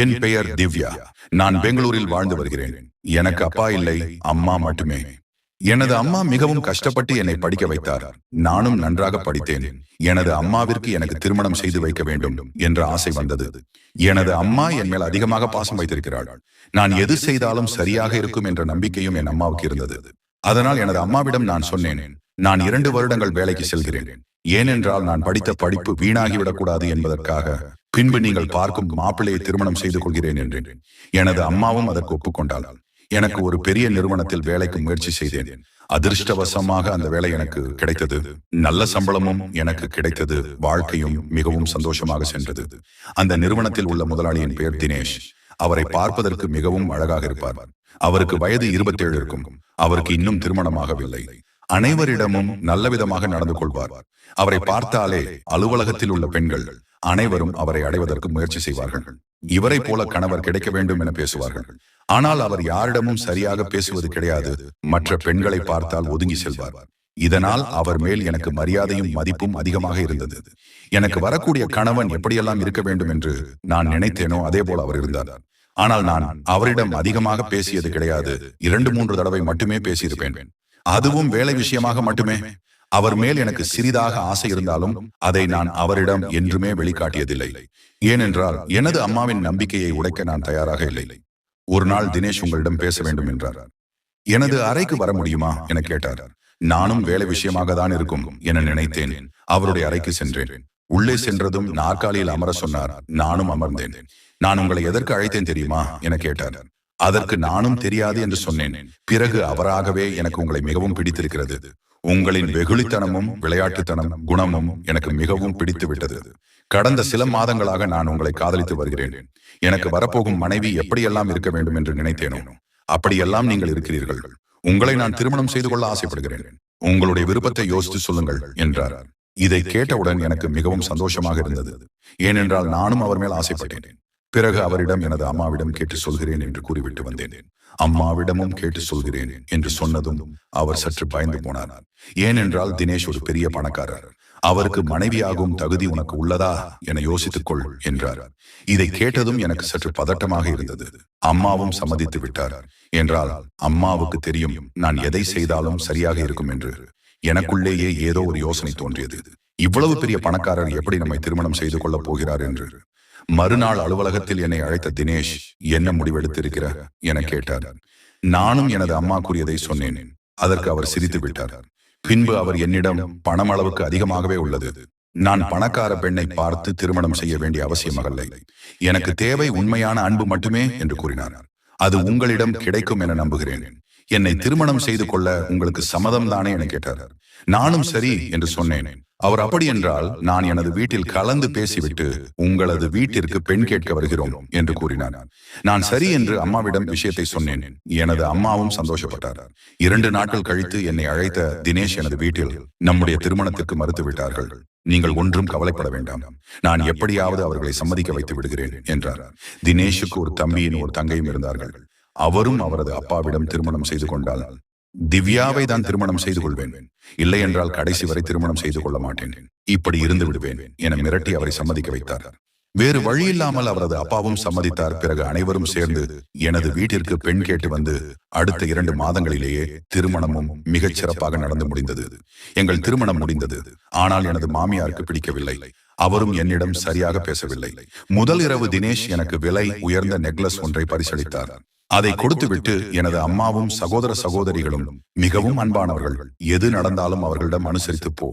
என் பெயர் திவ்யா. நான் பெங்களூரில் வாழ்ந்து வருகிறேன். எனக்கு அப்பா இல்லை, அம்மா மட்டுமே. எனது அம்மா மிகவும் கஷ்டப்பட்டு என்னை படிக்க வைத்தார். நானும் நன்றாக படித்தேன். எனது அம்மாவிற்கு எனக்கு திருமணம் செய்து வைக்க வேண்டும் என்ற ஆசை வந்தது. எனது அம்மா என் மேல் அதிகமாக பாசம் வைத்திருக்கிறாள். நான் எது செய்தாலும் சரியாக இருக்கும் என்ற நம்பிக்கையும் என் அம்மாவுக்கு இருந்தது. அதனால் எனது அம்மாவிடம் நான் சொன்னேன், நான் 2 வருடங்கள் வேலைக்கு செல்கிறேன். ஏனென்றால் நான் படித்த படிப்பு வீணாகிவிடக்கூடாது என்பதற்காக. பின்பு நீங்கள் பார்க்கும் மாப்பிள்ளையை திருமணம் செய்து கொள்கிறேன் என்றேன். எனது அம்மாவும் அதற்கு ஒப்புக்கொண்டாள். எனக்கு ஒரு பெரிய நிறுவனத்தில் வேலைக்கு முயற்சி செய்தேன். அதிர்ஷ்டவசமாக அந்த வேலை எனக்கு கிடைத்தது. நல்ல சம்பளமும் எனக்கு கிடைத்தது. வாழ்க்கையும் மிகவும் சந்தோஷமாக சென்றது. அந்த நிறுவனத்தில் உள்ள முதலாளியின் பெயர் தினேஷ். அவரை பார்ப்பதற்கு மிகவும் அழகாக இருப்பார். அவருக்கு வயது 27 இருக்கும். அவருக்கு இன்னும் திருமணமாகவில்லை. அனைவரிடமும் நல்ல விதமாக நடந்து கொள்வார். அவரை பார்த்தாலே அலுவலகத்தில் உள்ள பெண்கள் அனைவரும் அவரை அடைவதற்கு முயற்சி செய்வார்கள். இவரை போல கணவர் கிடைக்க வேண்டும் என பேசுவார்கள். ஆனால் அவர் யாரிடமும் சரியாக பேசுவது கிடையாது. மற்ற பெண்களை பார்த்தால் ஒதுங்கி செல்வார். இதனால் அவர் மேல் எனக்கு மரியாதையும் மதிப்பும் அதிகமாக இருந்தது. எனக்கு வரக்கூடிய கணவன் எப்படியெல்லாம் இருக்க வேண்டும் என்று நான் நினைத்தேனோ அதே போல அவர் இருந்தார். ஆனால் நான் அவரிடம் அதிகமாக பேசியது கிடையாது. 2-3 தடவை மட்டுமே பேசியிருப்பேன். அதுவும் வேலை விஷயமாக மட்டுமே. அவர் மேல் எனக்கு சிறிதாக ஆசை இருந்தாலும் அதை நான் அவரிடம் என்றுமே வெளிக்காட்டியதில்லை. ஏனென்றால் எனது அம்மாவின் நம்பிக்கையை உடைக்க நான் தயாராக இல்லை. ஒரு நாள் தினேஷ் உங்களிடம் பேச வேண்டும் என்றார். எனது அறைக்கு வர முடியுமா என கேட்டார். நானும் வேலை விஷயமாக தான் இருக்கும் என நினைத்தேன். அவருடைய அறைக்கு சென்றேன். உள்ளே சென்றதும் நாற்காலியில் அமர சொன்னார். நானும் அமர்ந்தேன். நான் உங்களை எதற்கு அழைத்தேன் தெரியுமா என கேட்டார். அதற்கு நானும் தெரியாது என்று சொன்னேன். பிறகு அவராகவே எனக்கு உங்களை மிகவும் பிடித்திருக்கிறது. உங்களின் வெகுளித்தனமும் விளையாட்டுத்தனம் குணமும் எனக்கு மிகவும் பிடித்து விட்டது. கடந்த சில மாதங்களாக நான் உங்களை காதலித்து வருகிறேன். எனக்கு வரப்போகும் மனைவி எப்படியெல்லாம் இருக்க வேண்டும் என்று நினைத்தேனோ அப்படியெல்லாம் நீங்கள் இருக்கிறீர்கள். உங்களை நான் திருமணம் செய்து கொள்ள ஆசைப்படுகிறேன். உங்களுடைய விருப்பத்தை யோசித்து சொல்லுங்கள் என்றார். இதை கேட்டவுடன் எனக்கு மிகவும் சந்தோஷமாக இருந்தது. ஏனென்றால் நானும் அவர் மேல் ஆசைப்பட்டேன். பிறகு அவரிடம் எனது அம்மாவிடம் கேட்டு சொல்கிறேன் என்று கூறிவிட்டு வந்தேன். அம்மாவிடமும் கேட்டு சொல்கிறேன் என்று சொன்னதும் அவர் சற்று பயந்து போனார். ஏனென்றால் தினேஷ் ஒரு பெரிய பணக்காரர். அவருக்கு மனைவியாகும் தகுதி உனக்கு உள்ளதா என யோசித்துக்கொள் என்றார். இதை கேட்டதும் எனக்கு சற்று பதட்டமாக இருந்தது. அம்மாவும் சம்மதித்து விட்டார். என்றால் அம்மாவுக்கு தெரியும் நான் எதை செய்தாலும் சரியாக இருக்கும் என்று. எனக்குள்ளேயே ஏதோ ஒரு யோசனை தோன்றியது. இவ்வளவு பெரிய பணக்காரர் எப்படி நம்மை திருமணம் செய்து கொள்ளப் போகிறார் என்று. மறுநாள் அலுவலகத்தில் என்னை அழைத்த தினேஷ் என்ன முடிவெடுத்திருக்கிறார் என கேட்டார். நானும் எனது அம்மா கூறியதை சொன்னேன். அதற்கு அவர் சிரித்து விட்டார். பின்பு அவர் என்னிடம் பணம் அளவுக்கு அதிகமாகவே உள்ளது. நான் பணக்கார பெண்ணை பார்த்து திருமணம் செய்ய வேண்டிய அவசியமில்லை. எனக்கு தேவை உண்மையான அன்பு மட்டுமே என்று கூறினார். அது உங்களிடம் கிடைக்கும் என நம்புகிறேன். என்னை திருமணம் செய்து கொள்ள உங்களுக்கு சம்மதம் தானே என கேட்டார். நானும் சரி என்று சொன்னேன். அவர் அப்படி என்றால் நான் எனது வீட்டில் கலந்து பேசிவிட்டு உங்களது வீட்டிற்கு பெண் கேட்க வருகிறோம் என்று கூறினார். நான் சரி என்று அம்மாவிடம் விஷயத்தை சொன்னேன். எனது அம்மாவும் சந்தோஷப்பட்டார். 2 நாட்கள் கழித்து என்னை அழைத்த தினேஷ் எனது வீட்டில் நம்முடைய திருமணத்திற்கு மறுத்து விட்டார்கள். நீங்கள் ஒன்றும் கவலைப்பட வேண்டாம். நான் எப்படியாவது அவர்களை சம்மதிக்க வைத்து விடுகிறேன் என்றார். தினேஷுக்கு ஒரு தம்பியின் ஒரு தங்கையும் இருந்தார்கள். அவரும் அவரது அப்பாவிடம் திருமணம் செய்து கொண்டால் திவ்யாவை தான் திருமணம் செய்து கொள்வேன், இல்லை என்றால் கடைசி வரை திருமணம் செய்து கொள்ள மாட்டேன், இப்படி இருந்து விடுவேன் என மிரட்டி அவரை சம்மதிக்க வைத்தார். வேறு வழியில்லாமல் அவரது அப்பாவும் சம்மதித்தார். பிறகு அனைவரும் சேர்ந்து எனது வீட்டிற்கு பெண் கேட்டு வந்து அடுத்த 2 மாதங்களிலேயே திருமணமும் மிகச் சிறப்பாக நடந்து முடிந்தது. எங்கள் திருமணம் முடிந்தது. ஆனால் எனது மாமியாருக்கு பிடிக்கவில்லை. அவரும் என்னிடம் சரியாக பேசவில்லை. முதல் இரவு தினேஷ் எனக்கு விலை உயர்ந்த நெக்லஸ் ஒன்றை பரிசளித்தார். அதை கொடுத்துவிட்டு எனது அம்மாவும் சகோதர சகோதரிகளும் மிகவும் அன்பானவர்கள். எது நடந்தாலும் அவர்களிடம் அனுசரித்து போ.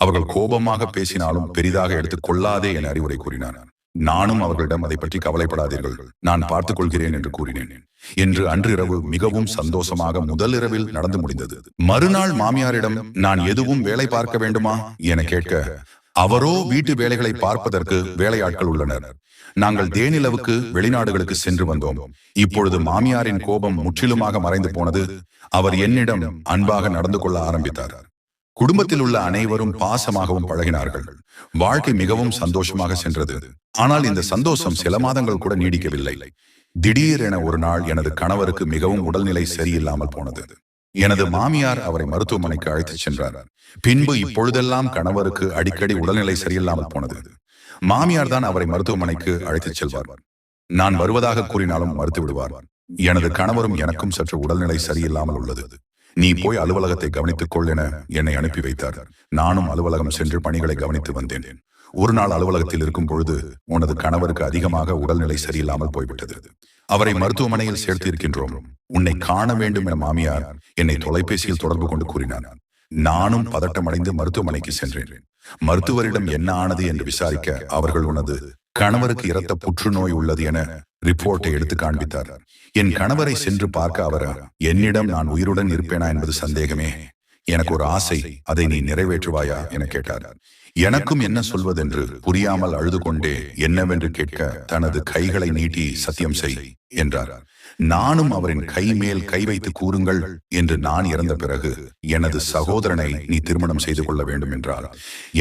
அவர்கள் கோபமாக பேசினாலும் பெரிதாக எடுத்துக் கொள்ளாதே என அறிவுரை கூறினார். நானும் அவர்களிடம் அதை பற்றி கவலைப்படாதீர்கள், நான் பார்த்துக் கொள்கிறேன் என்று கூறினேன். என்று அன்றிரவு மிகவும் சந்தோஷமாக முதல் இரவில் நடந்து முடிந்தது. மறுநாள் மாமியாரிடம் நான் எதுவும் வேலை பார்க்க வேண்டுமா என கேட்க, அவரோ வீட்டு வேலைகளை பார்ப்பதற்கு வேலையாட்கள் உள்ளனர். நாங்கள் தேனிலவுக்கு வெளிநாடுகளுக்கு சென்று வந்தோம். இப்பொழுது மாமியாரின் கோபம் முற்றிலுமாக மறைந்து போனது. அவர் என்னிடம் அன்பாக நடந்து கொள்ள ஆரம்பித்தார். குடும்பத்தில் உள்ள அனைவரும் பாசமாகவும் பழகினார்கள். வாழ்க்கை மிகவும் சந்தோஷமாக சென்றது. ஆனால் இந்த சந்தோஷம் சில மாதங்கள் கூட நீடிக்கவில்லை. திடீரென ஒரு நாள் எனது கணவருக்கு மிகவும் உடல்நிலை சரியில்லாமல் போனது. எனது மாமியார் அவரை மருத்துவமனைக்கு அழைத்துச் சென்றார். பின்பு இப்பொழுதெல்லாம் கணவருக்கு அடிக்கடி உடல்நிலை சரியில்லாமல் போனது. மாமியார் தான் அவரை மருத்துவமனைக்கு அழைத்துச் செல்வார். நான் வருவதாக கூறினாலும் மறுத்து விடுவார். எனது கணவரும் எனக்கும் சற்று உடல்நிலை சரியில்லாமல் உள்ளது. நீ போய் அலுவலகத்தை கவனித்துக் கொள் என என்னை அனுப்பி வைத்தார். நானும் அலுவலகம் சென்று பணிகளை கவனித்து வந்தேன். ஒரு நாள் அலுவலகத்தில் இருக்கும் பொழுது உனது கணவருக்கு அதிகமாக உடல்நிலை சரியில்லாமல் போய்விட்டது. அவரை மருத்துவமனையில் சேர்த்து இருக்கின்றோம். உன்னை காண வேண்டும் என மாமியார் என்னை தொலைபேசியில் தொடர்பு கொண்டு கூறினார். நானும் பதட்டமடைந்து மருத்துவமனைக்கு சென்றேன். மருத்துவரிடம் என்ன ஆனது என்று விசாரிக்க அவர்கள் உனது கணவருக்கு இரத்த புற்றுநோய் உள்ளது என ரிப்போர்ட்டை எடுத்து காண்பித்தார். என் கணவரை சென்று பார்க்க அவர் என்னிடம் நான் உயிருடன் இருப்பேனா என்பது சந்தேகமே. எனக்கு ஒரு ஆசை, அதை நீ நிறைவேற்றுவாயா என கேட்டார். எனக்கும் என்ன சொல்வதென்று புரியாமல் அழுது கொண்டே என்னவென்று கேட்க தனது கைகளை நீட்டி சத்தியம் செய் என்றார். நானும் அவரின் கை மேல் கை வைத்து கூறுங்கள் என்று நான் இறந்த பிறகு எனது சகோதரனை நீ திருமணம் செய்து கொள்ள வேண்டும் என்றார்.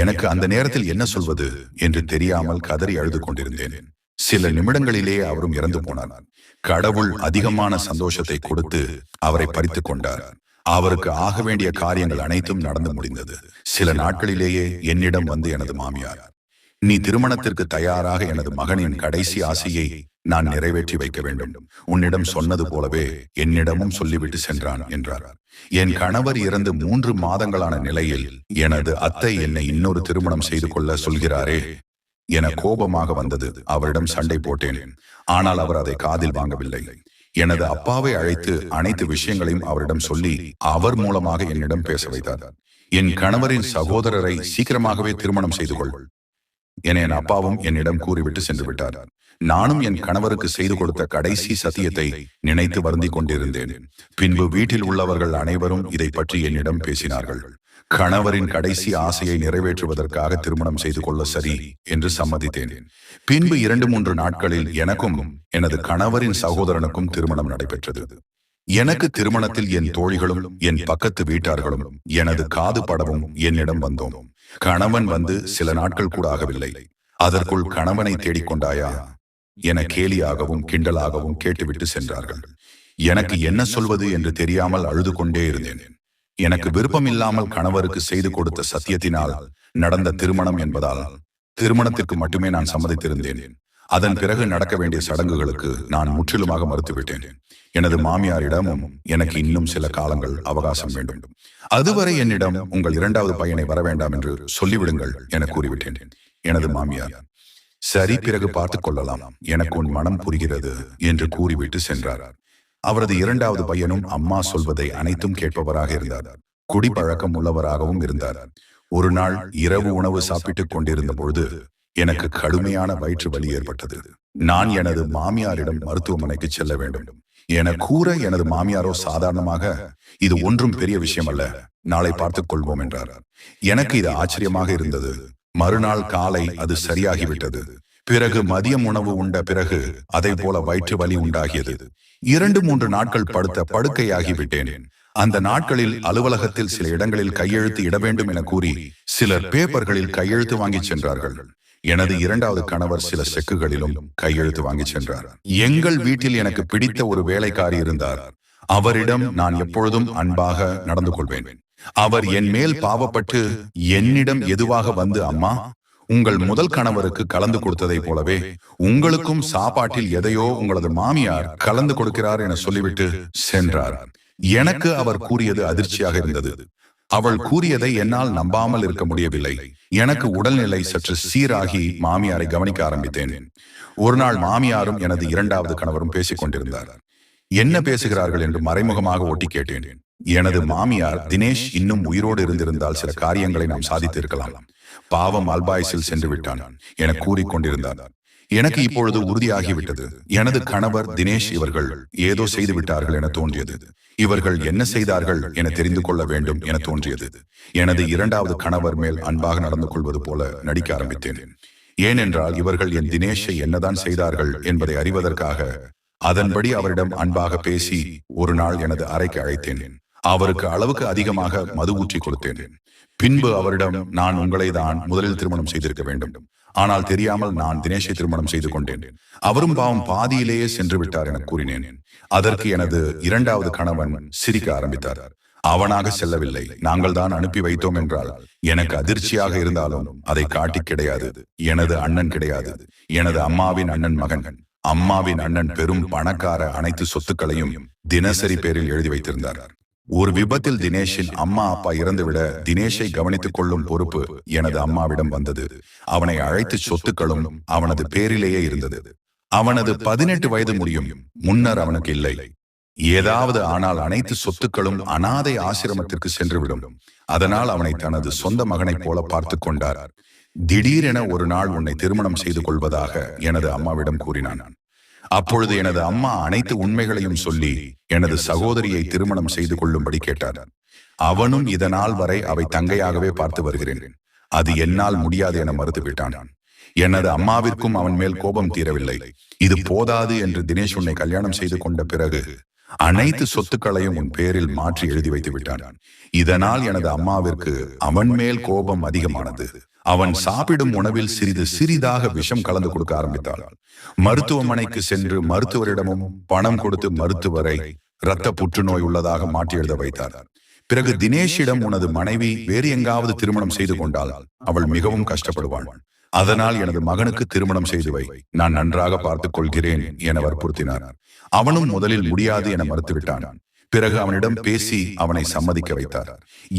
எனக்கு அந்த நேரத்தில் என்ன சொல்வது என்று தெரியாமல் கதறி அழுது கொண்டிருந்தேன். சில நிமிடங்களிலேயே அவரும் இறந்து போனார். கடவுள் அதிகமான சந்தோஷத்தை கொடுத்து அவரை பறித்துக் கொண்டார். அவருக்கு ஆக வேண்டிய காரியங்கள் அனைத்தும் நடந்து முடிந்தது. சில நாட்களிலேயே என்னிடம் வந்து எனது மாமியார், நீ திருமணத்திற்கு தயாராக எனது மகனின் கடைசி ஆசையை நான் நிறைவேற்றி வைக்க வேண்டும். உன்னிடம் சொன்னது போலவே என்னிடமும் சொல்லிவிட்டு சென்றான் என்றார். என் கணவர் இறந்து 3 மாதங்களான நிலையில் எனது அத்தை என்னை இன்னொரு திருமணம் செய்து கொள்ள சொல்கிறாரே என கோபமாக வந்தது. அவரிடம் சண்டை போட்டேன். ஆனால் அவர் அதை காதில் வாங்கவில்லை. எனது அப்பாவை அழைத்து அனைத்து விஷயங்களையும் அவரிடம் சொல்லி அவர் மூலமாக என்னிடம் பேச வைத்தார். என் கணவரின் சகோதரரை சீக்கிரமாகவே திருமணம் செய்து கொள் என என் அப்பாவும் என்னிடம் கூறிவிட்டு சென்று விட்டார். நானும் என் கணவருக்கு செய்து கொடுத்த கடைசி சத்தியத்தை நினைத்து வருந்திக் கொண்டிருந்தேன். பின்பு வீட்டில் உள்ளவர்கள் அனைவரும் இதை பற்றி என்னிடம் பேசினார்கள். கணவரின் கடைசி ஆசையை நிறைவேற்றுவதற்காக திருமணம் செய்து கொள்ள சரி என்று சம்மதித்தேன். பின்பு 2-3 நாட்களில் எனக்கும் எனது கணவரின் சகோதரனுக்கும் திருமணம் நடைபெற்றது. எனக்கு திருமணத்தில் என் தோழிகளும் என் பக்கத்து வீட்டார்களும் எனது காது படவும் என்னிடம் வந்தோம். கணவன் வந்து சில நாட்கள் கூட ஆகவில்லை. அதற்குள் கணவனை தேடிக்கொண்டாயா என கேலியாகவும் கிண்டலாகவும் கேட்டுவிட்டு சென்றார்கள். எனக்கு என்ன சொல்வது என்று தெரியாமல் அழுது கொண்டே இருந்தேன். எனக்கு விருப்பமில்லாமல் கணவருக்கு செய்து கொடுத்த சத்தியத்தினால் நடந்த திருமணம் என்பதால் திருமணத்திற்கு மட்டுமே நான் சம்மதித்திருந்தேன். அதன் பிறகு நடக்க வேண்டிய சடங்குகளுக்கு நான் முற்றிலுமாக மறுத்துவிட்டேன். எனது மாமியாரிடமும் எனக்கு இன்னும் சில காலங்கள் அவகாசம் வேண்டும். அதுவரை என்னிடம் உங்கள் 2வது பையனை வர வேண்டாம் என்று சொல்லிவிடுங்கள் என கூறிவிட்டேன். எனது மாமியார், சரி, பிறகு பார்த்துக் கொள்ளலாம், எனக்கு உன் மனம் புரிகிறது என்று கூறிவிட்டு சென்றார். அவரது 2வது பையனும் அம்மா சொல்வதை அனைத்தும் கேட்பவராக இருந்தார். குடிப்பழக்கம் உள்ளவராகவும் இருந்தார். ஒரு நாள் இரவு உணவு சாப்பிட்டுக் கொண்டிருந்த பொழுது எனக்கு கடுமையான வயிற்று வலி ஏற்பட்டது. நான் எனது மாமியாரிடம் மருத்துவமனைக்கு செல்ல வேண்டும் என கூற எனது மாமியாரோ சாதாரணமாக, இது ஒன்றும் பெரிய விஷயம் அல்ல, நாளை பார்த்துக் கொள்வோம் என்றார். எனக்கு இது ஆச்சரியமாக இருந்தது. மறுநாள் காலை அது சரியாகிவிட்டது. பிறகு மதியம் உணவு உண்ட பிறகு அதை போல வயிற்று வலி உண்டாகியது. 2-3 நாட்கள் படுத்த படுக்கையாகிவிட்டேன். அந்த நாட்களில் அலுவலகத்தில் சில இடங்களில் கையெழுத்து இட வேண்டும் என கூறி சிலர் பேப்பர்களில் கையெழுத்து வாங்கி சென்றார்கள். எனது 2வது கணவர் சில செக்குகளிலும் கையெழுத்து வாங்கி சென்றார். எங்கள் வீட்டில் எனக்கு பிடித்த ஒரு வேலைக்காரி இருந்தார். அவரிடம் நான் எப்பொழுதும் அன்பாக நடந்து கொள்வேன். அவர் என் மேல் பாவப்பட்டு என்னிடம் எதுவாக வந்து, அம்மா, உங்கள் முதல் கணவருக்கு கலந்து கொடுத்ததை போலவே உங்களுக்கும் சாப்பாட்டில் எதையோ உங்களது மாமியார் கலந்து கொடுக்கிறார் என சொல்லிவிட்டு சென்றார். எனக்கு அவர் கூறியது அதிர்ச்சியாக இருந்தது. அவள் கூறியதை என்னால் நம்பாமல் இருக்க முடியவில்லை. எனக்கு உடல்நிலை சற்று சீராகி மாமியாரை கவனிக்க ஆரம்பித்தேன். ஒரு நாள் மாமியாரும் எனது 2வது கணவரும் பேசிக் கொண்டிருந்தார். என்ன பேசுகிறார்கள் என்று மறைமுகமாக ஒட்டி கேட்டேன். எனது மாமியார், தினேஷ் இன்னும் உயிரோடு இருந்திருந்தால் சில காரியங்களை நாம் சாதித்து இருக்கலாம், பாவம் அல்பாயுசில் சென்று விட்டான் என கூறிக்கொண்டிருந்தார். எனக்கு இப்பொழுது உறுதியாகிவிட்டது. எனது கணவர் தினேஷ் இவர்கள் ஏதோ செய்து விட்டார்கள் என தோன்றியது. இவர்கள் என்ன செய்தார்கள் என தெரிந்து கொள்ள வேண்டும் என தோன்றியது. எனது 2வது கணவர் மேல் அன்பாக நடந்து கொள்வது போல நடிக்க ஆரம்பித்தேன். ஏனென்றால் இவர்கள் என் தினேஷை என்னதான் செய்தார்கள் என்பதை அறிவதற்காக அதன்படி அவரிடம் அன்பாக பேசி ஒரு நாள் எனது அறைக்கு அழைத்தேன். அவருக்கு அளவுக்கு அதிகமாக மது ஊற்றி கொடுத்தேன். பின்பு அவரிடம், நான் உங்களை தான் முதலில் திருமணம் செய்திருக்க வேண்டும், ஆனால் தெரியாமல் நான் தினேஷை திருமணம் செய்து கொண்டேன், அவரும் பாவம் பாதியிலேயே சென்று விட்டார் என கூறினேன். அதற்கு எனது 2வது கணவன் சிரிக்க ஆரம்பித்தார். அவனாக செல்லவில்லை, நாங்கள் தான் அனுப்பி வைத்தோம் என்றால் எனக்கு அதிர்ச்சியாக இருந்தாலும் அதை காட்டி கிடையாது. எனது அண்ணன் கிடையாது, எனது அம்மாவின் அண்ணன் மகன். அம்மாவின் அண்ணன் பெரும் பணக்கார அனைத்து சொத்துக்களையும் தினசரி பேரில் எழுதி வைத்திருந்தார். ஒரு விபத்தில் தினேஷின் அம்மா அப்பா இறந்துவிட தினேஷை கவனித்துக் கொள்ளும் பொறுப்பு எனது அம்மாவிடம் வந்தது. அவனை அழைத்து சொத்துக்களும் அவனது பேரிலேயே இருந்தது. அவனது 18 வயது முடியும் முன்னர் அவனுக்கு இல்லை. ஏதாவது ஆனால் அனைத்து சொத்துக்களும் அனாதை ஆசிரமத்திற்கு சென்றுவிடும். அதனால் அவனை தனது சொந்த மகனைப் போல பார்த்து கொண்டார். திடீரென ஒரு நாள் உன்னை திருமணம் செய்து கொள்வதாக எனது அம்மாவிடம் கூறினான். அப்பொழுது எனது அம்மா அனைத்து உண்மைகளையும் சொல்லி எனது சகோதரியை திருமணம் செய்து கொள்ளும்படி கேட்டார். அவனும் இதனால் வரை அவை தங்கையாகவே பார்த்து வருகிறேன், அது என்னால் முடியாது என மறுத்துவிட்டான். எனது அம்மாவிற்கும் அவன் மேல் கோபம் தீரவில்லை. இது போதாது என்று தினேஷ் உன்னை கல்யாணம் செய்து கொண்ட பிறகு அனைத்து சொத்துக்களையும் உன் பேரில் மாற்றி எழுதி வைத்து விட்டான். இதனால் எனது அம்மாவிற்கு அவன் மேல் கோபம் அதிகமானது. அவன் சாப்பிடும் உணவில் சிறிது சிறிதாக விஷம் கலந்து கொடுக்க ஆரம்பித்தாள். மருத்துவமனைக்கு சென்று மருத்துவரிடமும் பணம் கொடுத்து மருத்துவரை இரத்த புற்றுநோய் உள்ளதாக மாற்றி எழுத வைத்தார். பிறகு தினேஷிடம் உனது மனைவி வேறு எங்காவது திருமணம் செய்து கொண்டால் அவள் மிகவும் கஷ்டப்படுவாள். அதனால் எனது மகனுக்கு திருமணம் செய்து வை, நான் நன்றாக பார்த்துக் கொள்கிறேன் என வற்புறுத்தினார். அவனும் முதலில் முடியாது என மறுத்துவிட்டான். பிறகு அவனிடம் பேசி அவனை சம்மதிக்க வைத்தார்.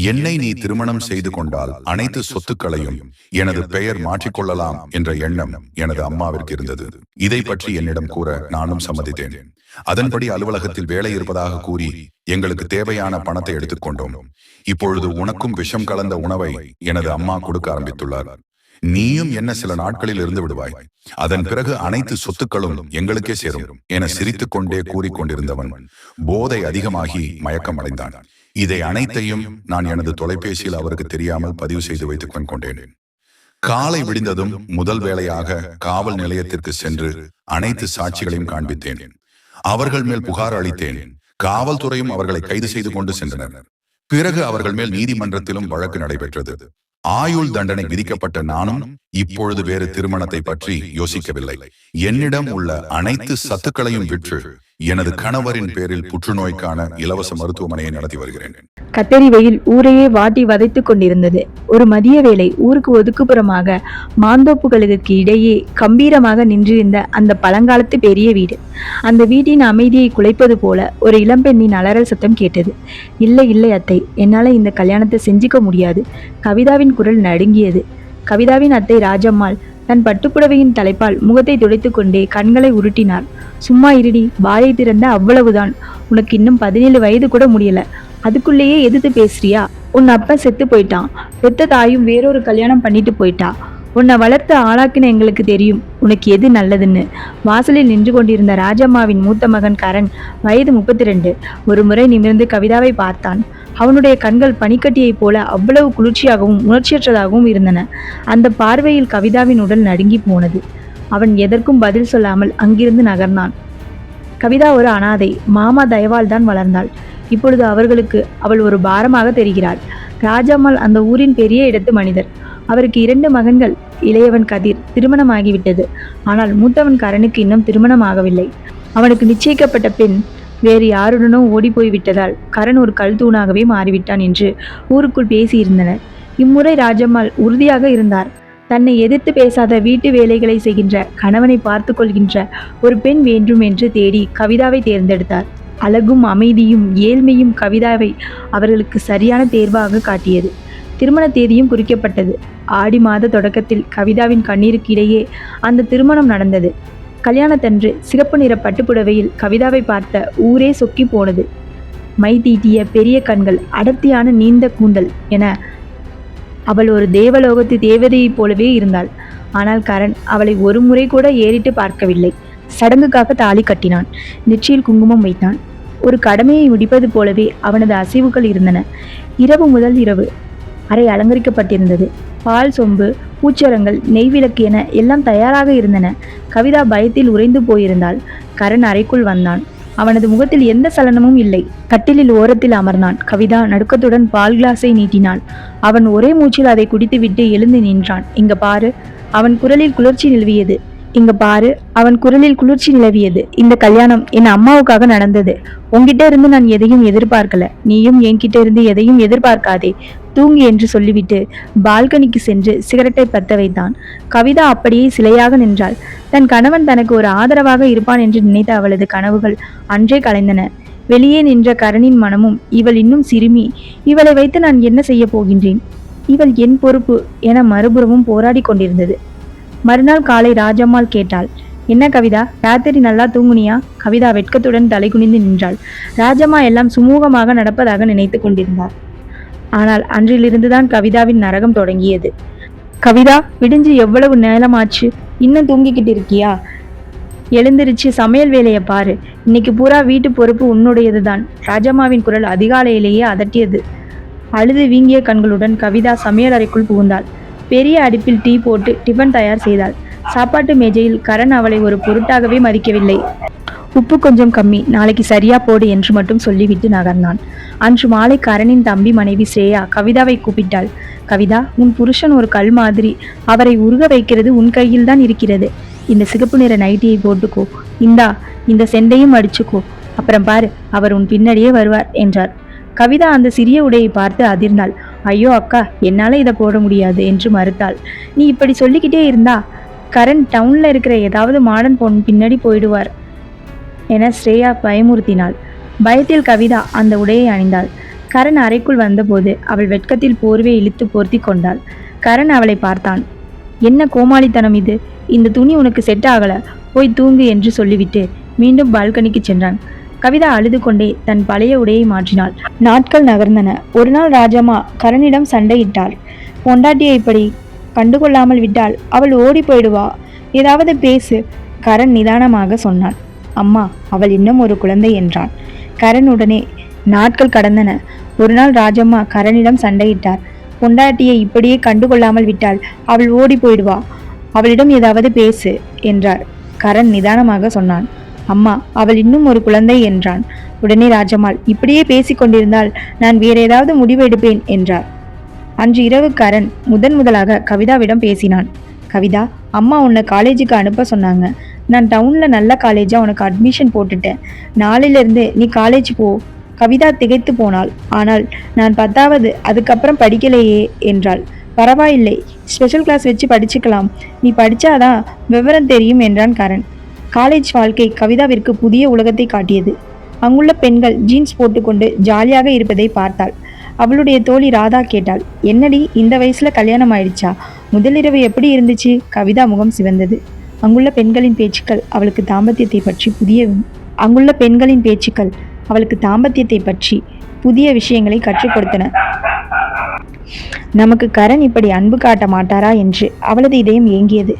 என்னை நீ திருமணம் செய்து கொண்டால் அனைத்து சொத்துக்களையும் எனது பெயர் மாற்றிக்கொள்ளலாம் என்ற எண்ணம் எனது அம்மாவிற்கு இருந்தது. இதை பற்றி என்னிடம் கூற நானும் சம்மதித்தேன். அதன்படி அலுவலகத்தில் வேலை இருப்பதாக கூறி எங்களுக்கு தேவையான பணத்தை எடுத்துக்கொண்டோம். இப்பொழுது உனக்கும் விஷம் கலந்த உணவை எனது அம்மா கொடுக்க ஆரம்பித்துள்ளார். நீயும் என்ன சில நாட்களில் இருந்து விடுவாய், அதன் பிறகு அனைத்து சொத்துக்களும் எங்களுக்கே சேரும் என சிரித்துக் கொண்டே கூறிக்கொண்டிருந்தவன் போதை அதிகமாகி மயக்கம் அடைந்தான். இதை அனைத்தையும் நான் எனது தொலைபேசியில் அவருக்கு தெரியாமல் பதிவு செய்து வைத்துக் கொண்டேன். காலை விடிந்ததும் முதல் வேளையாக காவல் நிலையத்திற்கு சென்று அனைத்து சாட்சிகளையும் காண்பித்தேன். அவர்கள் மேல் புகார் அளித்தேன். காவல்துறையும் அவர்களை கைது செய்து கொண்டு சென்றனர். பிறகு அவர்கள் மேல் நீதிமன்றத்திலும் வழக்கு நடைபெற்றது. ஆயுள் தண்டனை விதிக்கப்பட்ட நானும் இப்பொழுது வேறு திருமணத்தை பற்றி யோசிக்கவில்லை. என்னிடம் உள்ள அனைத்து சத்துக்களையும் விற்று எனது கணவரின் பேரில் புற்றுநோய்க்கான இலவச மருத்துவமனையை நடத்தி வருகிறேன். கத்தரி வெயில் ஊரையே வாட்டி வதைத்துக் கொண்டிருந்தது. ஒரு மதிய வேளை ஊருக்கு ஒதுக்குப்புறமாக மாந்தோப்புகளுக்கு இடையே கம்பீரமாக நின்றிருந்த அந்த பழங்காலத்து பெரிய வீடு. அந்த வீட்டின் அமைதியை குலைப்பது போல ஒரு இளம்பெண்ணின் அலறல் சத்தம் கேட்டது. இல்லை இல்லை அத்தை, என்னால இந்த கல்யாணத்தை செஞ்சுக்க முடியாது. கவிதாவின் குரல் நடுங்கியது. கவிதாவின் அத்தை ராஜம்மாள் தன் பட்டுப்புடவையின் தலைப்பால் முகத்தை துடைத்துக் கொண்டே கண்களை உருட்டினார். சும்மா இருடி, வாயை திறந்த அவ்வளவுதான். உனக்கு இன்னும் 17 வயது கூட முடியல, அதுக்குள்ளேயே எதிர்த்து பேசுறியா? உன் அப்பா செத்து போயிட்டான், பெத்த தாயும் வேறொரு கல்யாணம் பண்ணிட்டு போயிட்டா. உன்னை வளர்த்து ஆளாக்கின எங்களுக்கு தெரியும் உனக்கு எது நல்லதுன்னு. வாசலில் நின்று கொண்டிருந்த ராஜம்மாவின் மூத்த மகன் கரண், வயது 32, ஒரு முறை நிமிர்ந்து கவிதாவை பார்த்தான். அவனுடைய கண்கள் பனிக்கட்டியைப் போல அவ்வளவு குளிர்ச்சியாகவும் உணர்ச்சியற்றதாகவும் இருந்தன. அந்த பார்வையில் கவிதாவின் உடல் நடுங்கி போனது. அவன் எதற்கும் பதில் சொல்லாமல் அங்கிருந்து நகர்ந்தான். கவிதா ஒரு அனாதை. மாமா தயவால் தான் வளர்ந்தாள். இப்பொழுது அவர்களுக்கு அவள் ஒரு பாரமாக தெரிகிறாள். ராஜம்மாள் அந்த ஊரின் பெரிய இடத்து மனிதர். அவருக்கு 2 மகன்கள். இளையவன் கதிர் திருமணமாகிவிட்டது. ஆனால் மூத்தவன் கரனுக்கு இன்னும் திருமணம் ஆகவில்லை. அவனுக்கு நிச்சயிக்கப்பட்ட பெண் வேறு யாருடனோ ஓடி போய்விட்டதால் கரண் ஒரு கல் தூணாகவே மாறிவிட்டான் என்று ஊருக்குள் பேசியிருந்தனர். இம்முறை ராஜம்மாள் உறுதியாக இருந்தார். தன்னை எதிர்த்து பேசாத வீட்டு வேலைகளை செய்கின்ற, கணவனை பார்த்து கொள்கின்ற ஒரு பெண் வேண்டும் என்று தேடி கவிதாவை தேர்ந்தெடுத்தார். அழகும் அமைதியும் ஏழ்மையும் கவிதாவை அவர்களுக்கு சரியான தேர்வாக காட்டியது. திருமண தேதியும் குறிக்கப்பட்டது. ஆடி மாத தொடக்கத்தில் கவிதாவின் கண்ணீருக்கு இடையே அந்த திருமணம் நடந்தது. கல்யாணத்தன்று சிகப்பு நிற பட்டுப்புடவையில் கவிதாவை பார்த்த ஊரே சொக்கி போனது. மை தீட்டிய பெரிய கண்கள், அடர்த்தியான நீண்ட கூந்தல் என அவள் ஒரு தேவலோகத்து தேவதையைப் போலவே இருந்தாள். ஆனால் கரண் அவளை ஒரு முறை கூட ஏறிட்டு பார்க்கவில்லை. சடங்குக்காக தாலி கட்டினான். நெற்றியில் குங்குமம் வைத்தான். ஒரு கடமையை முடிப்பது போலவே அவனது அசைவுகள் இருந்தன. இரவு முதல் இரவு அறை அலங்கரிக்கப்பட்டிருந்தது. பால் சொம்பு, பூச்சரங்கள், நெய்விளக்கு என எல்லாம் தயாராக இருந்தன. கவிதா பயத்தில் உறைந்து போயிருந்தாள். கரண் அறைக்குள் வந்தான். அவனது முகத்தில் எந்த சலனமும் இல்லை. கட்டிலில் ஓரத்தில் அமர்ந்தான். கவிதா நடுக்கத்துடன் பால் கிளாஸை நீட்டினாள். அவன் ஒரே மூச்சில் அதை குடித்துவிட்டு எழுந்து நின்றான். இங்க பாரு, அவன் குரலில் குளிர்ச்சி நிலவியது. இங்க பாரு, அவன் குரலில் குளிர்ச்சி நிலவியது. இந்த கல்யாணம் என் அம்மாவுக்காக நடந்தது. உன்கிட்ட இருந்து நான் எதையும் எதிர்பார்க்கல. நீயும் என்கிட்ட இருந்து எதையும் எதிர்பார்க்காதே. தூங்கு என்று சொல்லிவிட்டு பால்கனிக்கு சென்று சிகரெட்டை பத்த வைத்தான். கவிதா அப்படியே சிலையாக நின்றாள். தன் கணவன் தனக்கு ஒரு ஆதரவாக இருப்பான் என்று நினைத்த அவளது கனவுகள் அன்றே கலைந்தன. வெளியே நின்ற கரணின் மனமும் இவள் இன்னும் சிறுமி, இவளை வைத்து நான் என்ன செய்ய போகின்றேன், இவள் என் பொறுப்பு என மறுபுறமும் போராடி கொண்டிருந்தது. மறுநாள் காலை ராஜம்மாள் கேட்டாள், என்ன கவிதா, ராத்திரி நல்லா தூங்குனியா? கவிதா வெட்கத்துடன் தலைகுனிந்து நின்றாள். ராஜம்மா எல்லாம் சுமூகமாக நடப்பதாக நினைத்து கொண்டிருந்தார். ஆனால் அன்றிலிருந்துதான் கவிதாவின் நரகம் தொடங்கியது. கவிதா, விடிஞ்சு எவ்வளவு நேரமாச்சு, இன்னும் தூங்கிக்கிட்டு இருக்கியா? எழுந்திருச்சு சமையல் வேலையை பாரு, இன்னைக்கு பூரா வீட்டு பொறுப்பு உன்னுடையதுதான். ராஜம்மாவின் குரல் அதிகாலையிலேயே அதட்டியது. அழுது வீங்கிய கண்களுடன் கவிதா சமையல் அறைக்குள் புகுந்தாள். பெரிய அடுப்பில் டீ போட்டு டிஃபன் தயார் செய்தாள். சாப்பாட்டு மேஜையில் கரண் அவளை ஒரு பொருட்டாகவே மதிக்கவில்லை. உப்பு கொஞ்சம் கம்மி, நாளைக்கு சரியா போடு என்று மட்டும் சொல்லிவிட்டு நகர்ந்தான். அன்று மாலை கரணின் தம்பி மனைவி ஸ்ரேயா கவிதாவை கூப்பிட்டாள். கவிதா, உன் புருஷன் ஒரு கல் மாதிரி, அவரை உருக வைக்கிறது உன் கையில் தான் இருக்கிறது. இந்த சிகப்பு நிற நைட்டியை போட்டுக்கோ, இந்தா இந்த செண்டையும் அடிச்சுக்கோ, அப்புறம் பாரு அவர் உன் பின்னாடியே வருவார் என்றார். கவிதா அந்த சிறிய உடையை பார்த்து அதிர்ந்தாள். ஐயோ அக்கா, என்னால இதை போட முடியாது என்று மறுத்தாள். நீ இப்படி சொல்லிக்கிட்டே இருந்தா கரண் டவுன்ல இருக்கிற ஏதாவது மாடர்ன் பொண்ணு பின்னாடி போயிடுவார் என ஸ்ரேயா பயமுறுத்தினாள். பயத்தில் கவிதா அந்த உடையை அணிந்தாள். கரண் அறைக்குள் வந்தபோது அவள் வெட்கத்தில் போர்வை இழுத்து போர்த்தி கொண்டாள். கரண் அவளை பார்த்தான். என்ன கோமாளித்தனம் இது, இந்த துணி உனக்கு செட் ஆகல, போய் தூங்கு என்று சொல்லிவிட்டு மீண்டும் பால்கனிக்கு சென்றான். கவிதா அழுது கொண்டே தன் பழைய உடையை மாற்றினாள். நாட்கள் நகர்ந்தன. ஒரு நாள் ராஜம்மா கரணிடம் சண்டையிட்டாள். பொண்டாட்டியை இப்படி கண்டுகொள்ளாமல் விட்டால் அவள் ஓடி போயிடுவா, ஏதாவது பேசு. கரண் நிதானமாக சொன்னான். அம்மா, அவள் இன்னும் ஒரு குழந்தை என்றான். கரண் உடனே நாட்கள் கடந்தன. ஒரு நாள் ராஜம்மா கரணிடம் சண்டையிட்டார். பொண்டாட்டியை இப்படியே கண்டுகொள்ளாமல் விட்டால் அவள் ஓடி போயிடுவா, அவளிடம் ஏதாவது பேசு என்றார். கரண் நிதானமாக சொன்னான். அம்மா, அவள் இன்னும் ஒரு குழந்தை என்றான். உடனே ராஜம்மாள், இப்படியே பேசிக் கொண்டிருந்தால் நான் வேற ஏதாவது முடிவு எடுப்பேன் என்றார். அன்று இரவு கரண் முதலாக கவிதாவிடம் பேசினான். கவிதா, அம்மா உன்னை காலேஜுக்கு அனுப்ப சொன்னாங்க. நான் டவுன்ல நல்ல காலேஜா உனக்கு அட்மிஷன் போட்டுட்டேன். நாளையிலிருந்து நீ காலேஜ் போ. கவிதா திகைத்து போனாள். ஆனால் நான் 10வது, அதுக்கப்புறம் படிக்கலையே என்றாள். பரவாயில்லை, ஸ்பெஷல் கிளாஸ் வச்சு படிச்சுக்கலாம், நீ படிச்சாதான் விவரம் தெரியும் என்றான் கரண். காலேஜ் வாழ்க்கை கவிதாவிற்கு புதிய உலகத்தை காட்டியது. அங்குள்ள பெண்கள் ஜீன்ஸ் போட்டுக்கொண்டு ஜாலியாக இருப்பதை பார்த்தாள். அவளுடைய தோழி ராதா கேட்டாள், என்னடி இந்த வயசுல கல்யாணம் ஆயிடுச்சா? முதலிரவு எப்படி இருந்துச்சு? கவிதா முகம் சிவந்தது. அங்குள்ள பெண்களின் பேச்சுக்கள் அவளுக்கு தாம்பத்தியத்தை பற்றி புதிய விஷயங்களை கற்றுக் கொடுத்தன. நமக்கு கரண் இப்படி அன்பு காட்ட மாட்டாரா என்று அவளது இதயம் ஏங்கியது.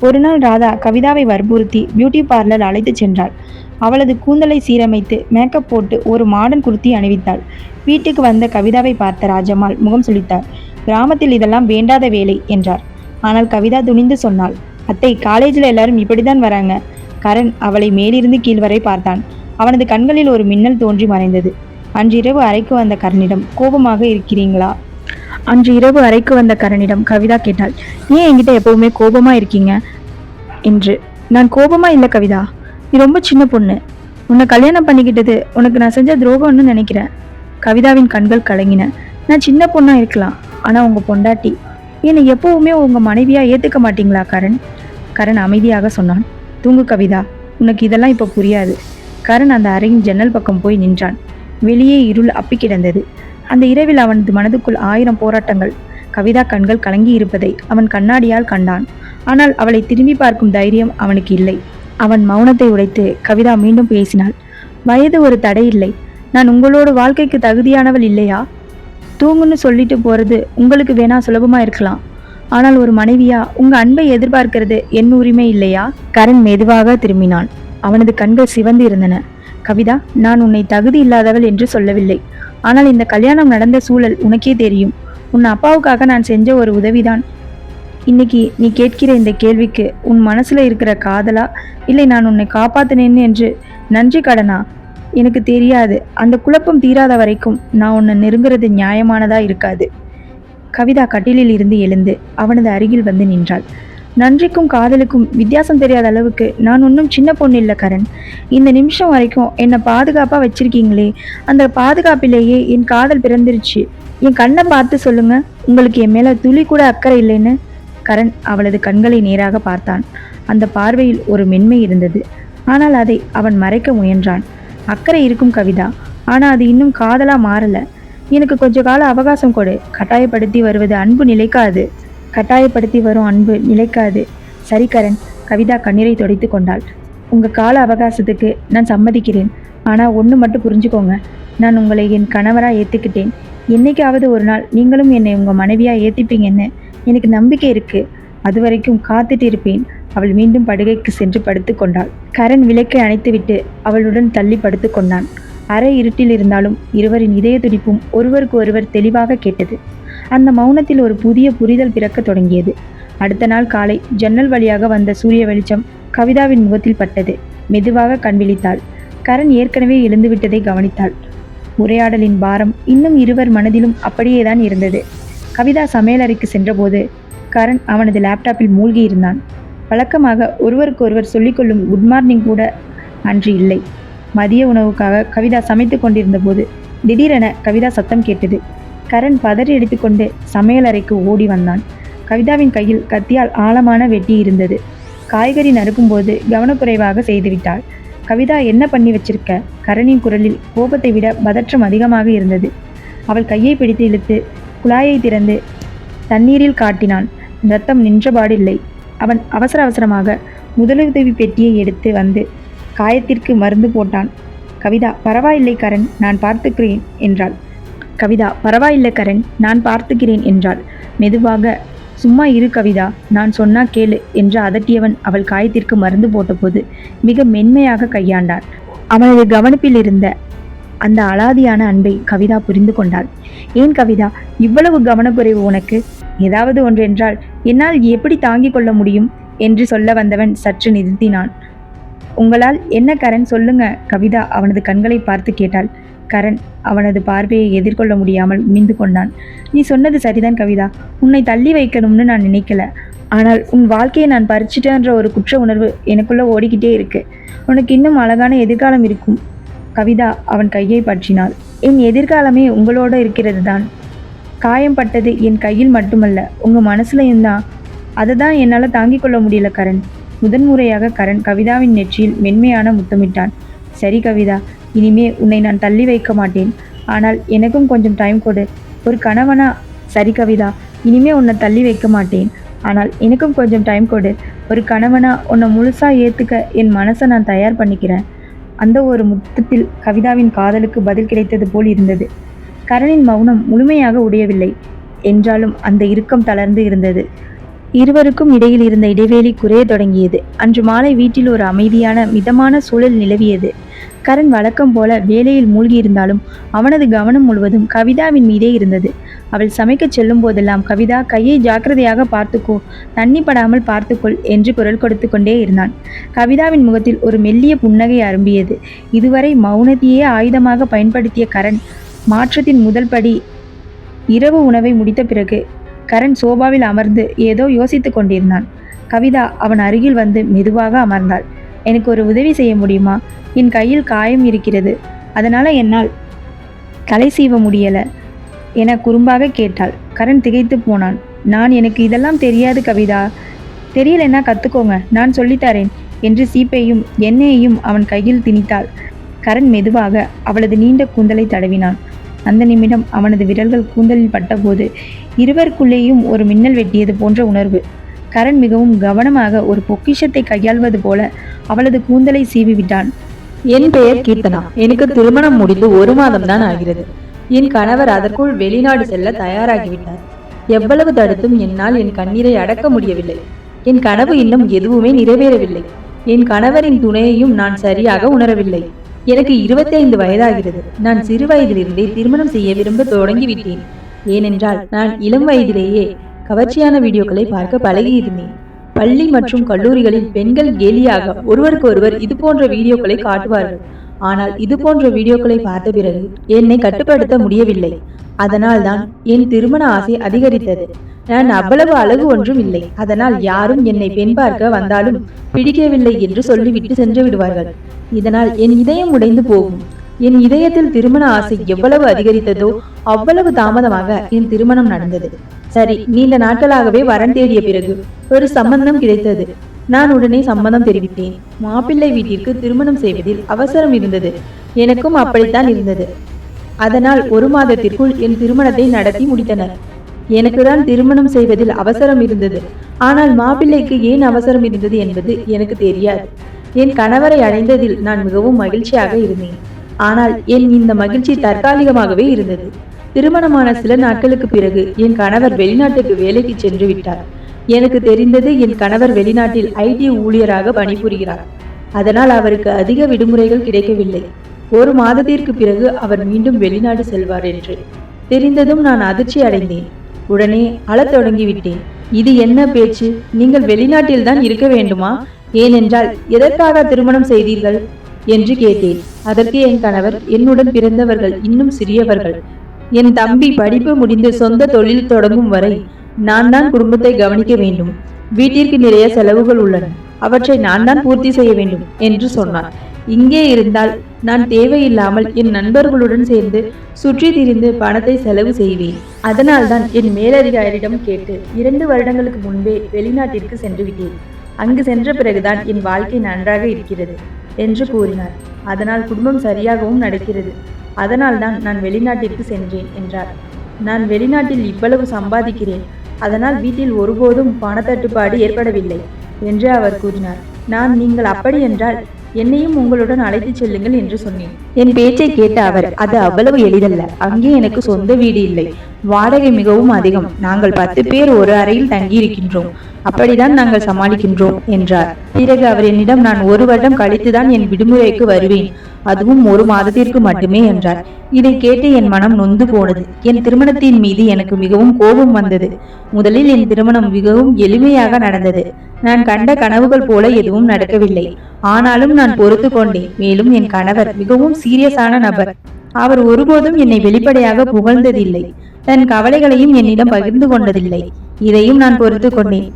ஒரு நாள் ராதா கவிதாவை வற்புறுத்தி பியூட்டி பார்லர் அழைத்து சென்றாள். அவளது கூந்தலை சீரமைத்து மேக்கப் போட்டு ஒரு மாடர்ன் குர்த்தி அணிவித்தாள். வீட்டுக்கு வந்த கவிதாவை பார்த்த ராஜம்மாள் முகம் சுளித்தார். கிராமத்தில் இதெல்லாம் வேண்டாத வேலை என்றார். ஆனால் கவிதா துணிந்து சொன்னாள், அத்தை, காலேஜில் எல்லாரும் இப்படித்தான் வராங்க. கரண் அவளை மேலிருந்து கீழ் வரை பார்த்தான். அவனது கண்களில் ஒரு மின்னல் தோன்றி மறைந்தது. அன்றிரவு அறைக்கு வந்த கரணிடம் கோபமாக இருக்கிறீங்களா? கவிதா கேட்டாள். ஏன் என்கிட்ட எப்பவுமே கோபமா இருக்கீங்க என்று. நான் கோபமா இல்லை கவிதா, நீ ரொம்ப சின்ன பொண்ணு. உன்னை கல்யாணம் பண்ணிக்கிட்டது உனக்கு நான் செஞ்ச துரோகம்னு நினைக்கிறேன். கவிதாவின் கண்கள் கலங்கின. நான் சின்ன பொண்ணா இருக்கலாம், ஆனா உங்க பொண்டாட்டி, என்னை எப்பவுமே உங்க மனைவியா ஏத்துக்க மாட்டீங்களா கரண்? கரண் அமைதியாக சொன்னான். தூங்கு கவிதா, உனக்கு இதெல்லாம் இப்ப புரியாது. கரண் அந்த அறையின் ஜன்னல் பக்கம் போய் நின்றான். வெளியே இருள் அப்பி கிடந்தது. அந்த இரவில் அவனது மனதுக்குள் 1000 போராட்டங்கள். கவிதா கண்கள் கலங்கி இருப்பதை அவன் கண்ணாடியால் கண்டான். ஆனால் அவளை திரும்பி பார்க்கும் தைரியம் அவனுக்கு இல்லை. அவன் மௌனத்தை உடைத்து கவிதா மீண்டும் பேசினாள். வயது ஒரு தடை இல்லை. நான் உங்களோட வாழ்க்கைக்கு தகுதியானவள் இல்லையா? தூங்குன்னு சொல்லிட்டு போறது உங்களுக்கு வேணா சுலபமா இருக்கலாம், ஆனால் ஒரு மனைவியா உங்க அன்பை எதிர்பார்க்கிறது என் உரிமை இல்லையா? கரண் மெதுவாக திரும்பினான். அவனது கண்கள் சிவந்து இருந்தன. கவிதா, நான் உன்னை தகுதி இல்லாதவள் என்று சொல்லவில்லை. ஆனால் இந்த கல்யாணம் நடந்த சூழல் உனக்கே தெரியும். உன் அப்பாவுக்காக நான் செஞ்ச ஒரு உதவிதான். இன்னைக்கு நீ கேட்கிற இந்த கேள்விக்கு உன் மனசுல இருக்கிற காதலா, இல்லை நான் உன்னை காப்பாத்தினேன்னு என்று நன்றி கடனா எனக்கு தெரியாது. அந்த குழப்பம் தீராத வரைக்கும் நான் உன்னை நெருங்குறது நியாயமானதா இருக்காது. கவிதா கட்டிலில் இருந்து எழுந்து அவனது அருகில் வந்து நின்றாள். நன்றிக்கும் காதலுக்கும் வித்தியாசம் தெரியாத அளவுக்கு நான் ஒன்றும் சின்ன பொண்ணு இல்லை கரண். இந்த நிமிஷம் வரைக்கும் என்னை பாதுகாப்பா வச்சிருக்கீங்களே, அந்த பாதுகாப்பிலேயே என் காதல் பிறந்துருச்சு. என் கண்ணை பார்த்து சொல்லுங்க, உங்களுக்கு என் மேல துளி கூட அக்கறை இல்லைன்னு. கரண் அவளது கண்களை நேராக பார்த்தான். அந்த பார்வையில் ஒரு மென்மை இருந்தது. ஆனால் அதை அவன் மறைக்க முயன்றான். அக்கறை இருக்கும் கவிதா, ஆனா அது இன்னும் காதலா மாறல. எனக்கு கொஞ்ச கால அவகாசம் கொடு. கட்டாயப்படுத்தி வருவது அன்பு நிலைக்காது. கட்டாயப்படுத்தி வரும் அன்பு நிலைக்காது. சரி கரண். கவிதா கண்ணீரை துடைத்து கொண்டாள். உங்க கால அவகாசத்துக்கு நான் சம்மதிக்கிறேன். ஆனா ஒன்று மட்டும் புரிஞ்சுக்கோங்க. நான் உங்களை என் கணவரா ஏத்துக்கிட்டேன். என்னைக்காவது ஒரு நாள் நீங்களும் என்னை உங்க மனைவியா ஏத்திப்பீங்கன்னு எனக்கு நம்பிக்கை இருக்கு. அது வரைக்கும் காத்துட்டு இருப்பேன். அவள் மீண்டும் படுகைக்கு சென்று படுத்து கொண்டாள். கரண் விளக்கை அணைத்துவிட்டு அவளுடன் தள்ளி படுத்து கொண்டான். அரை இருட்டில் இருந்தாலும் இருவரின் இதய துடிப்பும் ஒருவருக்கு ஒருவர் தெளிவாக கேட்டது. அந்த மௌனத்தில் ஒரு புதிய புரிதல் பிறக்க தொடங்கியது. அடுத்த நாள் காலை ஜன்னல் வழியாக வந்த சூரிய வெளிச்சம் கவிதாவின் முகத்தில் பட்டது. மெதுவாக கண் விழித்தாள். கரண் ஏற்கனவே எழுந்துவிட்டதை கவனித்தாள். உரையாடலின் பாரம் இன்னும் இருவர் மனதிலும் அப்படியேதான் இருந்தது. கவிதா சமையலறைக்கு சென்றபோது கரண் அவனது லேப்டாப்பில் மூழ்கி இருந்தான். வழக்கமாக ஒருவருக்கொருவர் சொல்லிக்கொள்ளும் குட் மார்னிங் கூட அன்று இல்லை. மதிய உணவுக்காக கவிதா சமைத்து கொண்டிருந்த போது திடீரென கவிதா சத்தம் கேட்டது. கரண் பதறி எடுத்துக்கொண்டு சமையலறைக்கு ஓடி வந்தான். கவிதாவின் கையில் கத்தியால் ஆழமான வெட்டி இருந்தது. காய்கறி நறுக்கும்போது கவனக்குறைவாக செய்துவிட்டாள். கவிதா, என்ன பண்ணி வச்சிருக்க? கரணின் குரலில் கோபத்தை விட பதற்றம் அதிகமாக இருந்தது. அவள் கையை பிடித்து இழுத்து குழாயை திறந்து தண்ணீரில் காட்டினான். ரத்தம் நின்றபாடில்லை. அவன் அவசர அவசரமாக முதலுதவி பெட்டியை எடுத்து வந்து காயத்திற்கு மருந்து போட்டான். கவிதா, பரவாயில்லை கரண், நான் பார்த்துக்கிறேன் என்றாள். கவிதா, பரவாயில்லை கரண், நான் பார்த்துக்கிறேன் என்றாள். மெதுவாக, சும்மா இரு கவிதா, நான் சொன்னா கேளு என்று அதட்டியவன் அவள் காயத்திற்கு மருந்து போட்டபோது மிக மென்மையாக கையாண்டான். அவனது கவனிப்பில் இருந்த அந்த அலாதியான அன்பை கவிதா புரிந்து கொண்டாள். ஏன் கவிதா, இவ்வளவு கவனக்குறைவு உனக்கு? ஏதாவது ஒன்றென்றால் என்னால் எப்படி தாங்கிக் கொள்ள முடியும் என்று சொல்ல வந்தவன் சற்று நிறுத்தினான். உங்களால் என்ன கரண், சொல்லுங்க. கவிதா அவனது கண்களை பார்த்து கேட்டாள். கரண் அவனது பார்வையை எதிர்கொள்ள முடியாமல் குனிந்து கொண்டான். நீ சொன்னது சரிதான் கவிதா, உன்னை தள்ளி வைக்கணும்னு நான் நினைக்கல. ஆனால் உன் வாழ்க்கையை நான் பறிச்சிட்டேன்ற ஒரு குற்ற உணர்வு எனக்குள்ள ஓடிக்கிட்டே இருக்கு. உனக்கு இன்னும் அழகான எதிர்காலம் இருக்கும். கவிதா அவன் கையை பற்றினாள். என் எதிர்காலமே உங்களோட இருக்கிறது தான். காயம் பட்டது என் கையில் மட்டுமல்ல, உங்க மனசுலையும் தான். அதை தான் என்னால் தாங்கிக் கொள்ள முடியல கரண். முதன்முறையாக கரண் கவிதாவின் நெற்றியில் மென்மையான முத்தமிட்டான். சரி கவிதா, இனிமே உன்னை நான் தள்ளி வைக்க மாட்டேன். ஆனால் எனக்கும் கொஞ்சம் டைம் கொடு. ஒரு கணவனா? சரி கவிதா, இனிமே உன்னை தள்ளி வைக்க மாட்டேன். ஆனால் எனக்கும் கொஞ்சம் டைம் கொடு. ஒரு கணவனா உன்னை முழுசா ஏற்றுக்க என் மனசை நான் தயார் பண்ணிக்கிறேன். அந்த ஒரு முத்தத்தில் கவிதாவின் காதலுக்கு பதில் கிடைத்தது போல் இருந்தது. கரணின் மௌனம் முழுமையாக உடையவில்லை என்றாலும் அந்த இறுக்கம் தளர்ந்து இருந்தது. இருவருக்கும் இடையில் இருந்த இடைவேளை குறைய தொடங்கியது. அன்று மாலை வீட்டில் ஒரு அமைதியான மிதமான சூழல் நிலவியது. கரண் வழக்கம் போல வேலையில் மூழ்கியிருந்தாலும் அவனது கவனம் முழுவதும் கவிதாவின் மீதே இருந்தது. அவள் சமைக்கச் செல்லும் போதெல்லாம் கவிதா, கையை ஜாக்கிரதையாக பார்த்துக்கோ, தண்ணி படாமல் பார்த்துக்கொள் என்று குரல் கொடுத்து கொண்டே இருந்தான். கவிதாவின் முகத்தில் ஒரு மெல்லிய புன்னகை அரும்பியது. இதுவரை மௌனத்தையே ஆயுதமாக பயன்படுத்திய கரண் மாற்றத்தின் முதல் படி. இரவு உணவை முடித்த பிறகு கரண் சோபாவில் அமர்ந்து ஏதோ யோசித்து கொண்டிருந்தான். கவிதா அவன் அருகில் வந்து மெதுவாக அமர்ந்தாள். எனக்கு ஒரு உதவி செய்ய முடியுமா? என் கையில் காயம் இருக்கிறது, அதனால என்னால் தலை சீவ முடியல என குறும்பாக கேட்டாள். கரண் திகைத்து போனான். எனக்கு இதெல்லாம் தெரியாது கவிதா. தெரியலன்னா கத்துக்கோங்க, நான் சொல்லித்தரேன் என்று சீப்பையும் எண்ணெயையும் அவன் கையில் திணித்தாள். கரண் மெதுவாக அவளது நீண்ட கூந்தலை தடவினான். அந்த நிமிடம் அவனது விரல்கள் கூந்தலில் பட்டபோது இருவருக்குள்ளேயும் ஒரு மின்னல் வெட்டியது போன்ற உணர்வு. கரண் மிகவும் கவனமாக ஒரு பொக்கிஷத்தை கையாள்வது போல அவளது கூந்தலை சீவிவிட்டான். என் பெயர் கீர்த்தனா. எனக்கு திருமணம் முடிந்து 1 மாதம் தான் ஆகிறது. என் கணவர் அதற்குள் வெளிநாடு செல்ல தயாராகிவிட்டார். எவ்வளவு தடுத்தும் என்னால் என் கண்ணீரை அடக்க முடியவில்லை. என் கனவு இன்னும் எதுவுமே நிறைவேறவில்லை. என் கணவரின் துணையையும் நான் சரியாக உணரவில்லை. எனக்கு 25 வயதாகிறது. நான் சிறு வயதிலிருந்தே திருமணம் செய்ய விரும்ப தொடங்கிவிட்டேன். ஏனென்றால் நான் இளம் வயதிலேயே கவர்ச்சியான வீடியோக்களை பார்க்க பழகியிருந்தேன். பள்ளி மற்றும் கல்லூரிகளில் பெண்கள் கேலியாக ஒருவருக்கு ஒருவர் இது போன்ற வீடியோக்களை காட்டுவார்கள். ஆனால் இது போன்ற வீடியோக்களை பார்த்த பிறகு என்னை கட்டுப்படுத்த முடியவில்லை. அதனால் தான் என் திருமண ஆசை அதிகரித்தது. நான் அவ்வளவு அழகு ஒன்றும் இல்லை. அதனால் யாரும் என்னை பெண் பார்க்க வந்தாலும் பிடிக்கவில்லை என்று சொல்லிவிட்டு சென்று விடுவார்கள். இதனால் என் இதயம் உடைந்து போகும். என் இதயத்தில் திருமண ஆசை எவ்வளவு அதிகரித்ததோ அவ்வளவு தாமதமாக என் திருமணம் நடந்தது. சரி, நீண்ட நாட்களாகவே வரன் தேடிய பிறகு ஒரு சம்பந்தம் கிடைத்தது. நான் உடனே சம்மதம் தெரிவித்தேன். மாப்பிள்ளை வீட்டிற்கு திருமணம் செய்வதில் அவசரம் இருந்தது. எனக்கும் அப்படித்தான் இருந்தது. அதனால் 1 மாதத்திற்குள் என் திருமணத்தை நடத்தி முடித்தனர். எனக்கு தான் திருமணம் செய்வதில் அவசரம் இருந்தது. ஆனால் மாப்பிள்ளைக்கு ஏன் அவசரம் இருந்தது என்பது எனக்கு தெரியாது. என் கணவரை அடைந்ததில் நான் மிகவும் மகிழ்ச்சியாக இருந்தேன். ஆனால் என் இந்த மகிழ்ச்சி தற்காலிகமாகவே இருந்தது. திருமணமான சில நாட்களுக்கு பிறகு என் கணவர் வெளிநாட்டுக்கு வேலைக்கு சென்று விட்டார். எனக்கு தெரிந்தது என் கணவர் வெளிநாட்டில் IT ஊழியராக பணிபுரிகிறார். அதனால் அவருக்கு அதிக விடுமுறைகள் கிடைக்கவில்லை. 1 மாதத்திற்கு பிறகு அவர் மீண்டும் வெளிநாடு செல்வார் என்று தெரிந்ததும் நான் அதிர்ச்சி அடைந்தேன். உடனே அழத் தொடங்கிவிட்டேன். இது என்ன பேச்சு? நீங்கள் வெளிநாட்டில் தான் இருக்க வேண்டுமா? ஏனென்றால் எதற்காக திருமணம் செய்தீர்கள் என்று கேட்டேன். அதற்கு என் கணவர், என்னுடன் பிறந்தவர்கள் இன்னும் சிறியவர்கள். என் தம்பி படிப்பு முடிந்து சொந்த தொழில் தொடங்கும் வரை நான் தான் குடும்பத்தை கவனிக்க வேண்டும். வீட்டிற்கு நிறைய செலவுகள் உள்ளன. அவற்றை நான் தான் பூர்த்தி செய்ய வேண்டும் என்று சொன்னார். இங்கே இருந்தால் நான் தேவையில்லாமல் என் நண்பர்களுடன் சேர்ந்து சுற்றி திரிந்து பணத்தை செலவு செய்வேன். அதனால்தான் என் மேலதிகாரியிடம் கேட்டு 2 வருடங்களுக்கு முன்பே வெளிநாட்டிற்கு சென்று விட்டேன். அங்கு சென்ற பிறகுதான் என் வாழ்க்கை நன்றாக இருக்கிறது என்று கூறினார். அதனால் குடும்பம் சரியாகவும் நடக்கிறது. அதனால்தான் நான் வெளிநாட்டிற்கு சென்றேன் என்றார். நான் வெளிநாட்டில் இவ்வளவு சம்பாதிக்கிறேன். அதனால் வீட்டில் ஒருபோதும் பணத்தட்டுப்பாடு ஏற்படவில்லை என்று அவர் கூறினார். நான், நீங்கள் அப்படி என்றால் என்னையும் உங்களுடன் அழைத்துச் செல்லுங்கள் என்று சொன்னேன். என் பேச்சை கேட்ட அவர், அது அவ்வளவு எளிதல்ல. அங்கே எனக்கு சொந்த வீடு இல்லை. வாடகை மிகவும் அதிகம். நாங்கள் 10 பேர் ஒரு அறையில் தங்கியிருக்கின்றோம். அப்படிதான் நாங்கள் சமாளிக்கின்றோம் என்றார். பிறகு அவர் என்னிடம், நான் 1 வருடம் கழித்துதான் என் விடுமுறைக்கு வருவேன், அதுவும் 1 மாதத்திற்கு மட்டுமே என்றார். இதை கேட்டு என் மனம் நொந்து போனது. என் திருமணத்தின் மீது எனக்கு மிகவும் கோபம் வந்தது. முதலில் என் திருமணம் மிகவும் எளிமையாக நடந்தது. நான் கண்ட கனவுகள் போல எதுவும் நடக்கவில்லை. ஆனாலும் நான் பொறுத்து கொண்டேன். மேலும் என் கணவர் மிகவும் சீரியஸான நபர். அவர் ஒருபோதும் என்னை வெளிப்படையாக புகழ்ந்ததில்லை. தன் கவலைகளையும் என்னிடம் பகிர்ந்து கொண்டதில்லை. இதையும் நான் பொறுத்து கொண்டேன்.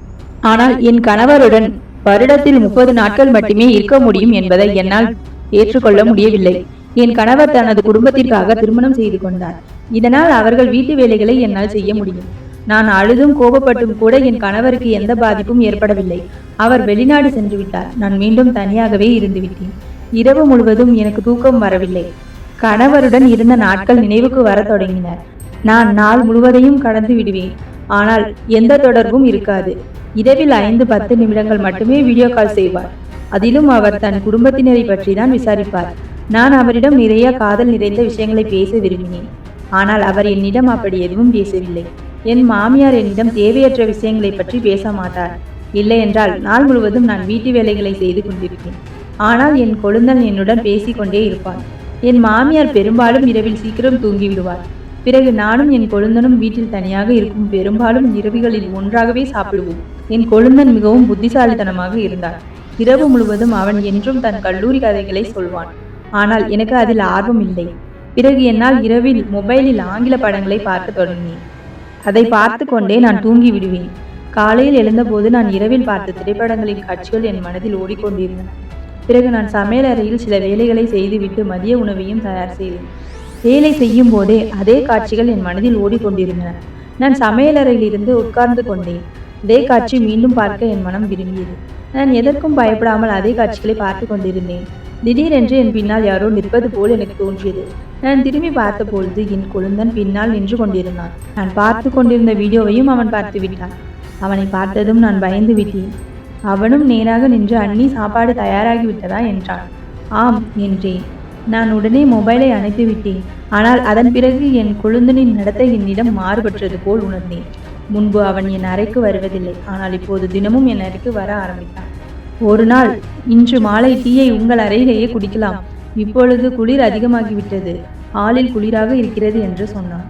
ஆனால் என் கணவருடன் வருடத்தில் 30 நாட்கள் மட்டுமே இருக்க முடியும் என்பதை என்னால் ஏற்றுக்கொள்ள முடியவில்லை. என் கணவர் தனது குடும்பத்திற்காக திருமணம் செய்து கொண்டார். இதனால் அவர்கள் வீட்டு வேலைகளை என்னால் செய்ய முடியும். நான் அழுதும் கோபப்பட்டும் கூட என் கணவருக்கு எந்த பாதிப்பும் ஏற்படவில்லை. அவர் வெளிநாடு சென்று விட்டார். நான் மீண்டும் தனியாகவே இருந்து விட்டேன். இரவு முழுவதும் எனக்கு தூக்கம் வரவில்லை. கணவருடன் இருந்த நாட்கள் நினைவுக்கு வர தொடங்கின. நான் நாள் முழுவதையும் கடந்து விடுவேன். ஆனால் எந்த தொடர்பும் இருக்காது. இரவில் 5-10 நிமிடங்கள் மட்டுமே வீடியோ கால் செய்வார். அதிலும் அவர் தன் குடும்பத்தினரை பற்றி தான் விசாரிப்பார். நான் அவரிடம் நிறைய காதல் நிறைந்த விஷயங்களை பேச விரும்பினேன். ஆனால் அவர் என்னிடம் அப்படி எதுவும் பேசவில்லை. என் மாமியார் என்னிடம் தேவையற்ற விஷயங்களை பற்றி பேச மாட்டார். இல்லை என்றால் நாள் முழுவதும் நான் வீட்டு வேலைகளை செய்து கொண்டிருப்பேன். ஆனால் என் கொழுந்தன் என்னுடன் பேசிக்கொண்டே இருப்பார். என் மாமியார் பெரும்பாலும் இரவில் சீக்கிரம் தூங்கிவிடுவார். பிறகு நானும் என் கொழுந்தனும் வீட்டில் தனியாக இருக்கும். பெரும்பாலும் இரவுகளில் ஒன்றாகவே சாப்பிடுவோம். என் கொழுந்தன் மிகவும் புத்திசாலித்தனமாக இருந்தார். இரவு முழுவதும் அவன் என்றும் தன் கல்லூரி கதைகளை சொல்வான். ஆனால் எனக்கு அதில் ஆர்வம் இல்லை. பிறகு என்னால் இரவில் மொபைலில் ஆங்கில படங்களை பார்க்க தொடங்கினேன். அதை பார்த்து கொண்டே நான் தூங்கி விடுவேன். காலையில் எழுந்தபோது நான் இரவில் பார்த்த திரைப்படங்களின் காட்சிகள் என் மனதில் ஓடிக்கொண்டிருந்தன. பிறகு நான் சமையல் அறையில் சில வேலைகளை செய்துவிட்டு மதிய உணவையும் தயார் செய்தேன். வேலை செய்யும் போதே அதே காட்சிகள் என் மனதில் ஓடிக்கொண்டிருந்தன. நான் சமையலறையில் இருந்து உட்கார்ந்து கொண்டேன். அதே காட்சி மீண்டும் பார்க்க என் மனம் விரும்பியது. நான் எதற்கும் பயப்படாமல் அதே காட்சிகளை பார்த்து கொண்டிருந்தேன். திடீரென்று என் பின்னால் யாரோ நிற்பது போல் எனக்கு தோன்றியது. நான் திரும்பி பார்த்தபொழுது என் கொழுந்தன் பின்னால் நின்று கொண்டிருந்தான். நான் பார்த்து கொண்டிருந்த வீடியோவையும் அவன் பார்த்து விட்டான். அவனை பார்த்ததும் நான் பயந்து விட்டேன். அவனும் நேராக நின்று, அண்ணி சாப்பாடு தயாராகிவிட்டதா என்றான். ஆம் என்றேன். நான் உடனே மொபைலை அணைத்து விட்டேன். ஆனால் அதன் பிறகு என் கொழுந்தனின் நடத்தை என்னிடம் மாறுபட்டது போல் உணர்ந்தேன். முன்பு அவன் என் அறைக்கு வருவதில்லை. ஆனால் இப்போது தினமும் என் அறைக்கு வர ஆரம்பித்தான். ஒரு நாள், இன்று மாலை டீயை உங்கள் அறையிலேயே குடிக்கலாம். இப்பொழுது குளிர் அதிகமாகிவிட்டது. ஹாலில் குளிராக இருக்கிறது என்று சொன்னான்.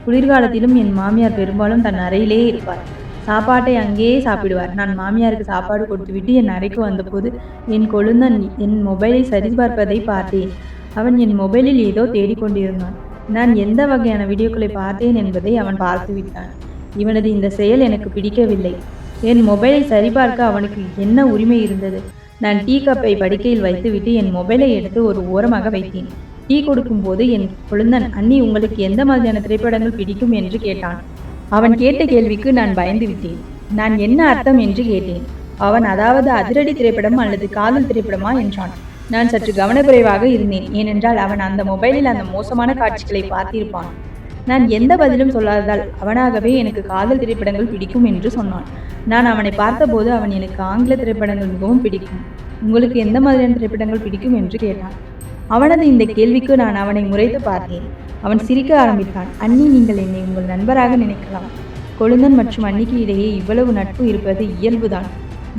குளிர்காலத்திலும் என் மாமியார் பெரும்பாலும் தன் அறையிலேயே இருப்பார். சாப்பாட்டை அங்கேயே சாப்பிடுவார். நான் மாமியாருக்கு சாப்பாடு கொடுத்துவிட்டு என் அறைக்கு வந்தபோது என் கொழுந்தன் என் மொபைலை சரிபார்ப்பதை பார்த்தேன். அவன் என் மொபைலில் ஏதோ தேடிக்கொண்டிருந்தான். நான் எந்த வகையான வீடியோக்களை பார்த்தேன் என்பதை அவன் பார்த்து விட்டான். இவனது இந்த செயல் எனக்கு பிடிக்கவில்லை. என் மொபைலை சரிபார்க்க அவனுக்கு என்ன உரிமை இருந்தது? நான் டீ கப்பை படுக்கையில் வைத்துவிட்டு என் மொபைலை எடுத்து ஒரு ஓரமாக வைத்தேன். டீ கொடுக்கும் போது என் கொழுந்தன், அண்ணி உங்களுக்கு எந்த மாதிரியான திரைப்படங்கள் பிடிக்கும் என்று கேட்டான். அவன் கேட்ட கேள்விக்கு நான் பயந்து விட்டேன். நான் என்ன அர்த்தம் என்று கேட்டேன். அவன் அதாவது அதிரடி திரைப்படம் அல்லது காதல் திரைப்படமா என்றான். நான் சற்று கவனக்குறைவாக இருந்தேன். ஏனென்றால் அவன் அந்த மொபைலில் அந்த மோசமான காட்சிகளை பார்த்திருப்பான். நான் எந்த பதிலும் சொல்லாததால் அவனாகவே எனக்கு காதல் திரைப்படங்கள் பிடிக்கும் என்று சொன்னான். நான் அவனை பார்த்தபோது அவன் எனக்கு ஆங்கில திரைப்படங்கள் மிகவும் பிடிக்கும், உங்களுக்கு எந்த மாதிரியான திரைப்படங்கள் பிடிக்கும் என்று கேட்டான். அவனது இந்த கேள்விக்கு நான் அவனை முறைத்து பார்த்தேன். அவன் சிரிக்க ஆரம்பித்தான். அண்ணி, நீங்கள் என்னை உங்கள் நண்பராக நினைக்கலாம். கொழுந்தன் மற்றும் அன்னிக்கு இடையே இவ்வளவு நட்பு இருப்பது இயல்புதான்.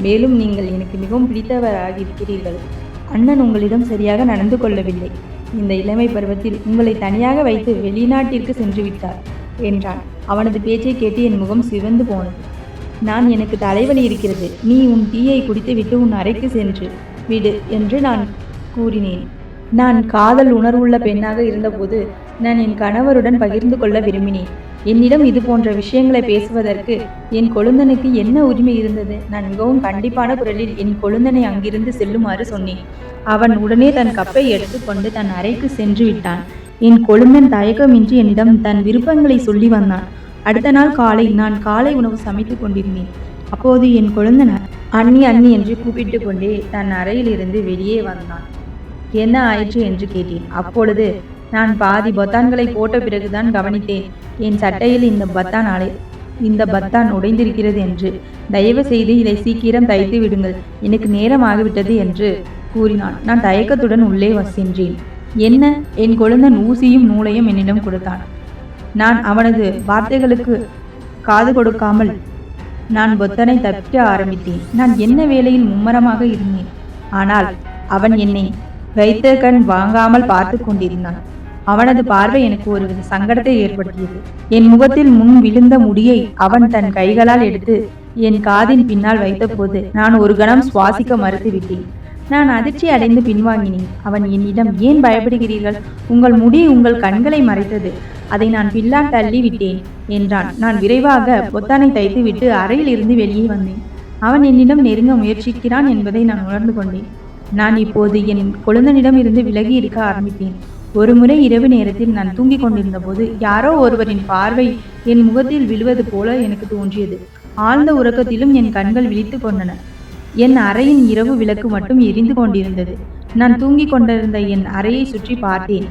மேலும் நீங்கள் எனக்கு மிகவும் பிடித்தவராக இருக்கிறீர்கள். அண்ணன் உங்களிடம் சரியாக நடந்து கொள்ளவில்லை. இந்த இளமை பருவத்தில் உங்களை தனியாக வைத்து வெளிநாட்டிற்கு சென்று விட்டார் என்றான். அவனது பேச்சை கேட்டு என் முகம் சிவந்து போனது. நான் எனக்கு தலைவலி இருக்கிறது, நீ உன் டீயை குடித்துவிட்டு உன் அறைக்கு சென்று விடு என்று நான் கூறினேன். நான் காதல் உணர்வுள்ள பெண்ணாக இருந்தபோது நான் என் கணவருடன் பகிர்ந்து கொள்ள விரும்பினேன். என்னிடம் இது போன்ற விஷயங்களை பேசுவதற்கு என் கொழுந்தனுக்கு என்ன உரிமை இருந்தது? நான் மிகவும் கண்டிப்பான குரலில் என் கொழுந்தனை அங்கிருந்து செல்லுமாறு சொன்னேன். அவன் உடனே தன் கப்பை எடுத்துக்கொண்டு தன் அறைக்கு சென்று விட்டான். என் கொழுந்தன் தயக்கமின்றி என்னிடம் தன் விருப்பங்களை சொல்லி வந்தான். அடுத்த நாள் காலை நான் காலை உணவு சமைத்து கொண்டிருந்தேன். அப்போது என் கொழுந்தன் அண்ணி அண்ணி என்று கூப்பிட்டு கொண்டே தன் அறையிலிருந்து வெளியே வந்தான். என்ன ஆயிற்று என்று கேட்டேன். அப்பொழுது நான் பாதி பொத்தான்களை போட்ட பிறகுதான் கவனித்தேன், என் சட்டையில் இந்த பத்தான் உடைந்திருக்கிறது என்று. தயவு செய்து இதை சீக்கிரம் தைத்து விடுங்கள், எனக்கு நேரம் ஆகிவிட்டது என்று கூறினான். நான் தயக்கத்துடன் உள்ளே சென்றேன். என்ன? என் கொழுந்தன் ஊசியும் நூலையும் என்னிடம் கொடுத்தான். நான் அவனது வார்த்தைகளுக்கு காது கொடுக்காமல் நான் பொத்தனை தப்பிக்க ஆரம்பித்தேன். நான் என்ன வேலையில் மும்மரமாக இருந்தேன். ஆனால் அவன் என்னை வைத்த கண் வாங்காமல் பார்த்து கொண்டிருந்தான். அவனது பார்வை எனக்கு ஒருவித சங்கடத்தை ஏற்படுத்தியது. என் முகத்தில் முன் விழுந்த முடியை அவன் தன் கைகளால் எடுத்து என் காதின் பின்னால் வைத்தபோது நான் ஒரு கணம் சுவாசிக்க மறுத்துவிட்டேன். நான் அதிர்ச்சி அடைந்து பின்வாங்கினேன். அவன் என்னிடம், ஏன் பயப்படுகிறீர்கள்? உங்கள் முடி உங்கள் கண்களை மறைத்தது, அதை நான் பின்னால் தள்ளி விட்டேன் என்றான். நான் விரைவாக பொத்தானை தைத்து விட்டு அறையில் இருந்து வெளியே வந்தேன். அவன் என்னிடம் நெருங்க முயற்சிக்கிறான் என்பதை நான் உணர்ந்து கொண்டேன். நான் இப்போது என் கொழுந்தனிடம் இருந்து விலகி இருக்க ஆரம்பித்தேன். ஒரு முறை இரவு நேரத்தில் நான் தூங்கிக் கொண்டிருந்த போது யாரோ ஒருவரின் பார்வை என் முகத்தில் விழுவது போல எனக்கு தோன்றியது. ஆழ்ந்த உறக்கத்திலும் என் கண்கள் விழித்து கொண்டன. என் அறையின் இரவு விளக்கு மட்டும் எரிந்து கொண்டிருந்தது. நான் தூங்கிக் கொண்டிருந்த என் அறையை சுற்றி பார்த்தேன்.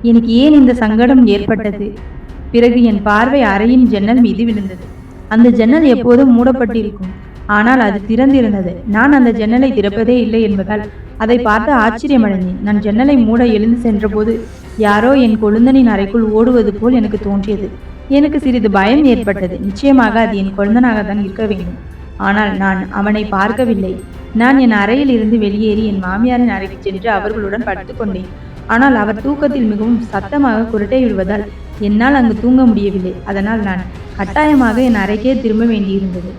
எனக்கு ஏன் இந்த சங்கடம் ஏற்பட்டது? பிறகு என் பார்வை அறையின் ஜன்னல் மீது விழுந்தது. அந்த ஜன்னல் எப்போதும் மூடப்பட்டிருக்கும், ஆனால் அது திறந்திருந்தது. நான் அந்த ஜன்னலை திறப்பதே இல்லை என்பதால் அதை பார்த்து ஆச்சரியமடைந்தேன். நான் ஜன்னலை மூட எழுந்து சென்றபோது யாரோ என் கொழுந்தனின் அறைக்குள் ஓடுவது போல் எனக்கு தோன்றியது. எனக்கு சிறிது பயம் ஏற்பட்டது. நிச்சயமாக அது என் கொழுந்தனாகத்தான் இருக்க வேண்டும். ஆனால் நான் அவனை பார்க்கவில்லை. நான் என் அறையில் இருந்து வெளியேறி என் மாமியாரின் அறைக்கு சென்று அவர்களுடன் படுத்துக்கொண்டேன். ஆனால் அவர் தூக்கத்தில் மிகவும் சத்தமாக குரட்டை விடுவதால் என்னால் அங்கு தூங்க முடியவில்லை. அதனால் நான் கட்டாயமாக என் அறைக்கே திரும்ப வேண்டியிருந்தது.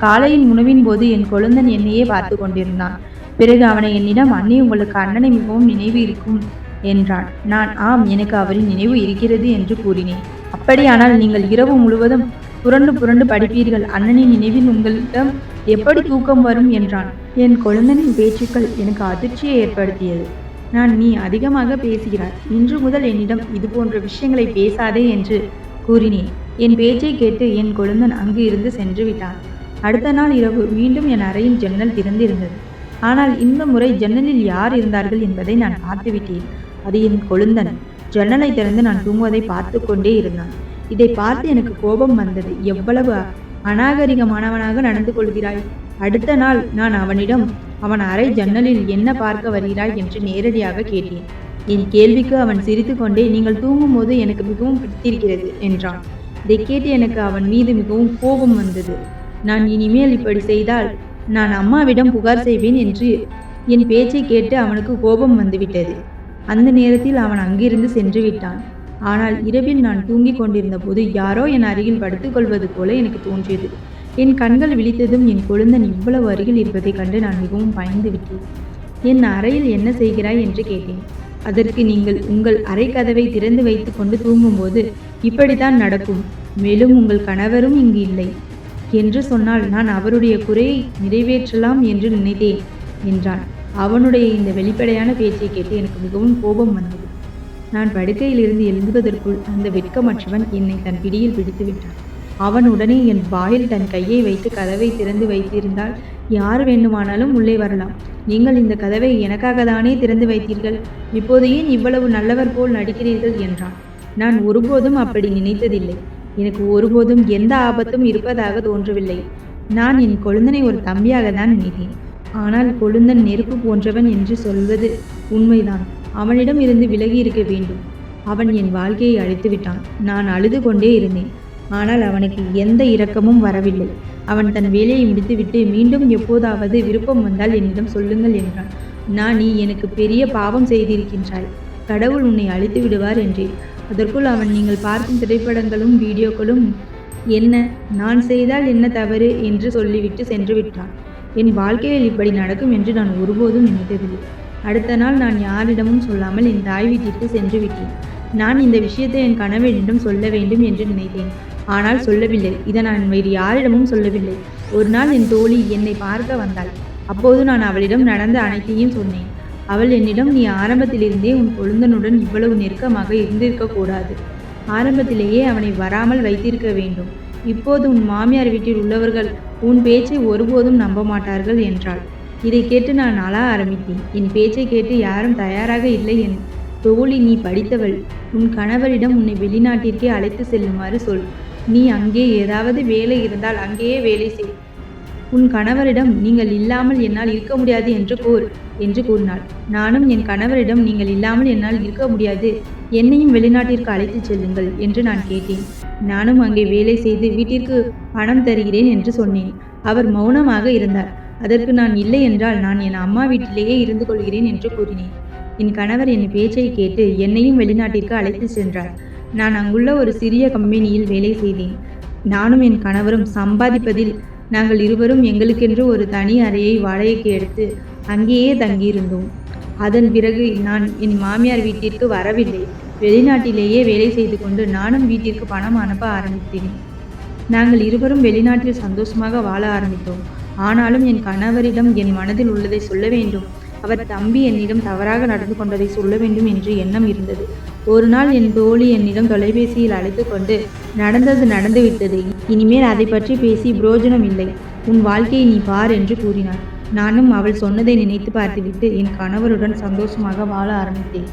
காலையின் உணவின் போது என் கொழுந்தன் என்னையே பார்த்து கொண்டிருந்தான். பிறகு அவனை என்னிடம், அண்ணி, உங்களுக்கு அண்ணனை மிகவும் நினைவு இருக்கும் என்றான். நான், ஆம், எனக்கு அவரின் நினைவு இருக்கிறது என்று கூறினேன். அப்படியானால் நீங்கள் இரவு முழுவதும் புரண்டு புரண்டு படிப்பீர்கள், அண்ணனின் நினைவில் உங்களிடம் எப்படி தூக்கம் வரும் என்றான். என் கொழுந்தனின் பேச்சுக்கள் எனக்கு அதிர்ச்சியை ஏற்படுத்தியது. நான், நீ அதிகமாக பேசுகிறாய், இன்று முதல் என்னிடம் இது போன்ற விஷயங்களை பேசாதே என்று கூறினேன். என் பேச்சை கேட்டு என் கொழுந்தன் அங்கு இருந்து சென்று விட்டான். அடுத்த நாள் இரவு மீண்டும் என் அறையின் ஜன்னல் திறந்திருந்தது. ஆனால் இந்த முறை ஜன்னலில் யார் இருந்தார்கள் என்பதை நான் பார்த்துவிட்டேன். அது என் கொழுந்தன். ஜன்னலை திறந்து நான் தூங்குவதை பார்த்து கொண்டே இருந்தான். இதை பார்த்து எனக்கு கோபம் வந்தது. எவ்வளவு அநாகரிகமானவனாக நடந்து கொள்கிறாய்! அடுத்த நாள் நான் அவனிடம், அவன் அறை ஜன்னலில் என்ன பார்க்க வருகிறாய் என்று நேரடியாக கேட்டேன். என் கேள்விக்கு அவன் சிரித்து கொண்டே, நீங்கள் தூங்கும் போது எனக்கு மிகவும் பிடித்திருக்கிறது என்றான். இதை கேட்டு எனக்கு அவன் மீது மிகவும் கோபம் வந்தது. நான் இனிமேல் இப்படி செய்தால் நான் அம்மாவிடம் புகார் செய்வேன் என்று என் பேச்சை கேட்டு அவனுக்கு கோபம் வந்துவிட்டது. அந்த நேரத்தில் அவன் அங்கிருந்து சென்று விட்டான். ஆனால் இரவில் நான் தூங்கிக் கொண்டிருந்த போது யாரோ என் அருகில் படுத்துக்கொள்வது போல எனக்கு தோன்றியது. என் கண்கள் விழித்ததும் என் கொழுந்தன் இவ்வளவு அருகில் இருப்பதை கண்டு நான் மிகவும் பயந்து விட்டேன். என் அறையில் என்ன செய்கிறாய் என்று கேட்டேன். அதற்கு, நீங்கள் உங்கள் அறை கதவை திறந்து வைத்து கொண்டு தூங்கும்போது இப்படித்தான் நடக்கும், மேலும் உங்கள் கணவரும் இங்கு இல்லை என்று சொன்னால் நான் அவருடைய குறையை நிறைவேற்றலாம் என்று நினைத்தேன் என்றான். அவனுடைய இந்த வெளிப்படையான பேச்சை கேட்டு எனக்கு மிகவும் கோபம் வந்தது. நான் படுக்கையிலிருந்து எழுந்துவதற்குள் அந்த வெட்கமற்றவன் என்னை தன் பிடியில் பிடித்து விட்டான். அவன் உடனே என் வாயில் தன் கையை வைத்து கதவை திறந்து வைத்திருந்தால் யார் வேண்டுமானாலும் உள்ளே வரலாம். நீங்கள் இந்த கதவை எனக்காக தானே திறந்து வைத்தீர்கள். இப்போது ஏன் இவ்வளவு நல்லவர் போல் நடிக்கிறீர்கள் என்றான். நான் ஒருபோதும் அப்படி நினைத்ததில்லை. எனக்கு ஒருபோதும் எந்த ஆபத்தும் இருப்பதாக தோன்றவில்லை. நான் என் கொழுந்தனை ஒரு தம்பியாக தான் நினைத்தேன். ஆனால் கொழுந்தன் நெருப்பு போன்றவன் என்று சொல்வது உண்மைதான். அவனிடம் இருந்து விலகி இருக்க வேண்டும். அவன் என் வாழ்க்கையை அழித்து விட்டான். நான் அழுது கொண்டே இருந்தேன். ஆனால் அவனுக்கு எந்த இரக்கமும் வரவில்லை. அவன் தன் வேலையை முடித்துவிட்டு மீண்டும் எப்போதாவது விருப்பம் வந்தால் என்னிடம் சொல்லுங்கள் என்றான். நீ எனக்கு பெரிய பாவம் செய்திருக்கின்றாய். கடவுள் உன்னை அழித்து விடுவார் என்றேன். அதற்குள் அவன், நீங்கள் பார்க்கும் திரைப்படங்களும் வீடியோக்களும் என்ன, நான் செய்தால் என்ன தவறு என்று சொல்லிவிட்டு சென்று விட்டான். என் வாழ்க்கையில் இப்படி நடக்கும் என்று நான் ஒருபோதும் நினைத்ததில்லை. அடுத்த நாள் நான் யாரிடமும் சொல்லாமல் என் தாய் வீட்டிற்கு சென்று விட்டேன். நான் இந்த விஷயத்தை என் கணவனிடம் சொல்ல வேண்டும் என்று நினைத்தேன். ஆனால் சொல்லவில்லை. இதை நான் வேறு யாரிடமும் சொல்லவில்லை. ஒரு நாள் என் தோழி என்னை பார்க்க வந்தாள். அப்போது நான் அவளிடம் நடந்த அனைத்தையும் சொன்னேன். அவள் என்னிடம், நீ ஆரம்பத்திலிருந்தே உன் கொழுந்தனுடன் இவ்வளவு நெருக்கமாக இருந்திருக்கக்கூடாது. ஆரம்பத்திலேயே அவனை வராமல் வைத்திருக்க வேண்டும். இப்போது உன் மாமியார் வீட்டில் உள்ளவர்கள் உன் பேச்சை ஒருபோதும் நம்ப மாட்டார்கள் என்றாள். இதை கேட்டு நான் அழ ஆரம்பித்தேன். என் பேச்சை கேட்டு யாரும் தயாராக இல்லை. என் தோழி, நீ படித்தவள். உன் கணவரிடம் உன்னை வெளிநாட்டிற்கே அழைத்து செல்லுமாறு சொல். நீ அங்கே ஏதாவது வேலை இருந்தால் அங்கேயே வேலை செய். உன் கணவரிடம், நீங்கள் இல்லாமல் என்னால் இருக்க முடியாது என்று கூறினாள். நானும் என் கணவரிடம், நீங்கள் இல்லாமல் என்னால் இருக்க முடியாது, என்னையும் வெளிநாட்டிற்கு அழைத்துச் செல்லுங்கள் என்று நான் கேட்டேன். நானும் அங்கே வேலை செய்து வீட்டிற்கு பணம் தருகிறேன் என்று சொன்னேன். அவர் மௌனமாக இருந்தார். அதற்கு நான் இல்லை என்றால் நான் என் அம்மா வீட்டிலேயே இருந்து கொள்கிறேன் என்று கூறினேன். என் கணவர் என் பேச்சை கேட்டு என்னையும் வெளிநாட்டிற்கு அழைத்து சென்றார். நான் அங்குள்ள ஒரு சிறிய கம்பெனியில் வேலை செய்தேன். நானும் என் கணவரும் சம்பாதிப்பதில் நாங்கள் இருவரும் எங்களுக்கென்று ஒரு தனி அறையை வாடகைக்கு எடுத்து அங்கேயே தங்கியிருந்தோம். அதன் பிறகு நான் என் மாமியார் வீட்டிற்கு வரவில்லை. வெளிநாட்டிலேயே வேலை செய்து கொண்டு நானும் வீட்டிற்கு பணம் அனுப்ப ஆரம்பித்தேன். நாங்கள் இருவரும் வெளிநாட்டில் சந்தோஷமாக வாழ ஆரம்பித்தோம். ஆனாலும் என் கணவரிடம் என் மனதில் உள்ளதை சொல்ல வேண்டும். அவர் தம்பி என்னிடம் தவறாக நடந்து கொண்டதை சொல்ல வேண்டும் என்று எண்ணம் இருந்தது. ஒரு நாள் என் தோழி என்னிடம் தொலைபேசியில் அழைத்து கொண்டு, நடந்தது நடந்துவிட்டது, இனிமேல் அதை பற்றி பேசி பிரயோஜனம் இல்லை, உன் வாழ்க்கையை நீ பார் என்று கூறினார். நானும் அவள் சொன்னதை நினைத்து பார்த்துவிட்டு என் கணவருடன் சந்தோஷமாக வாழ ஆரம்பித்தேன்.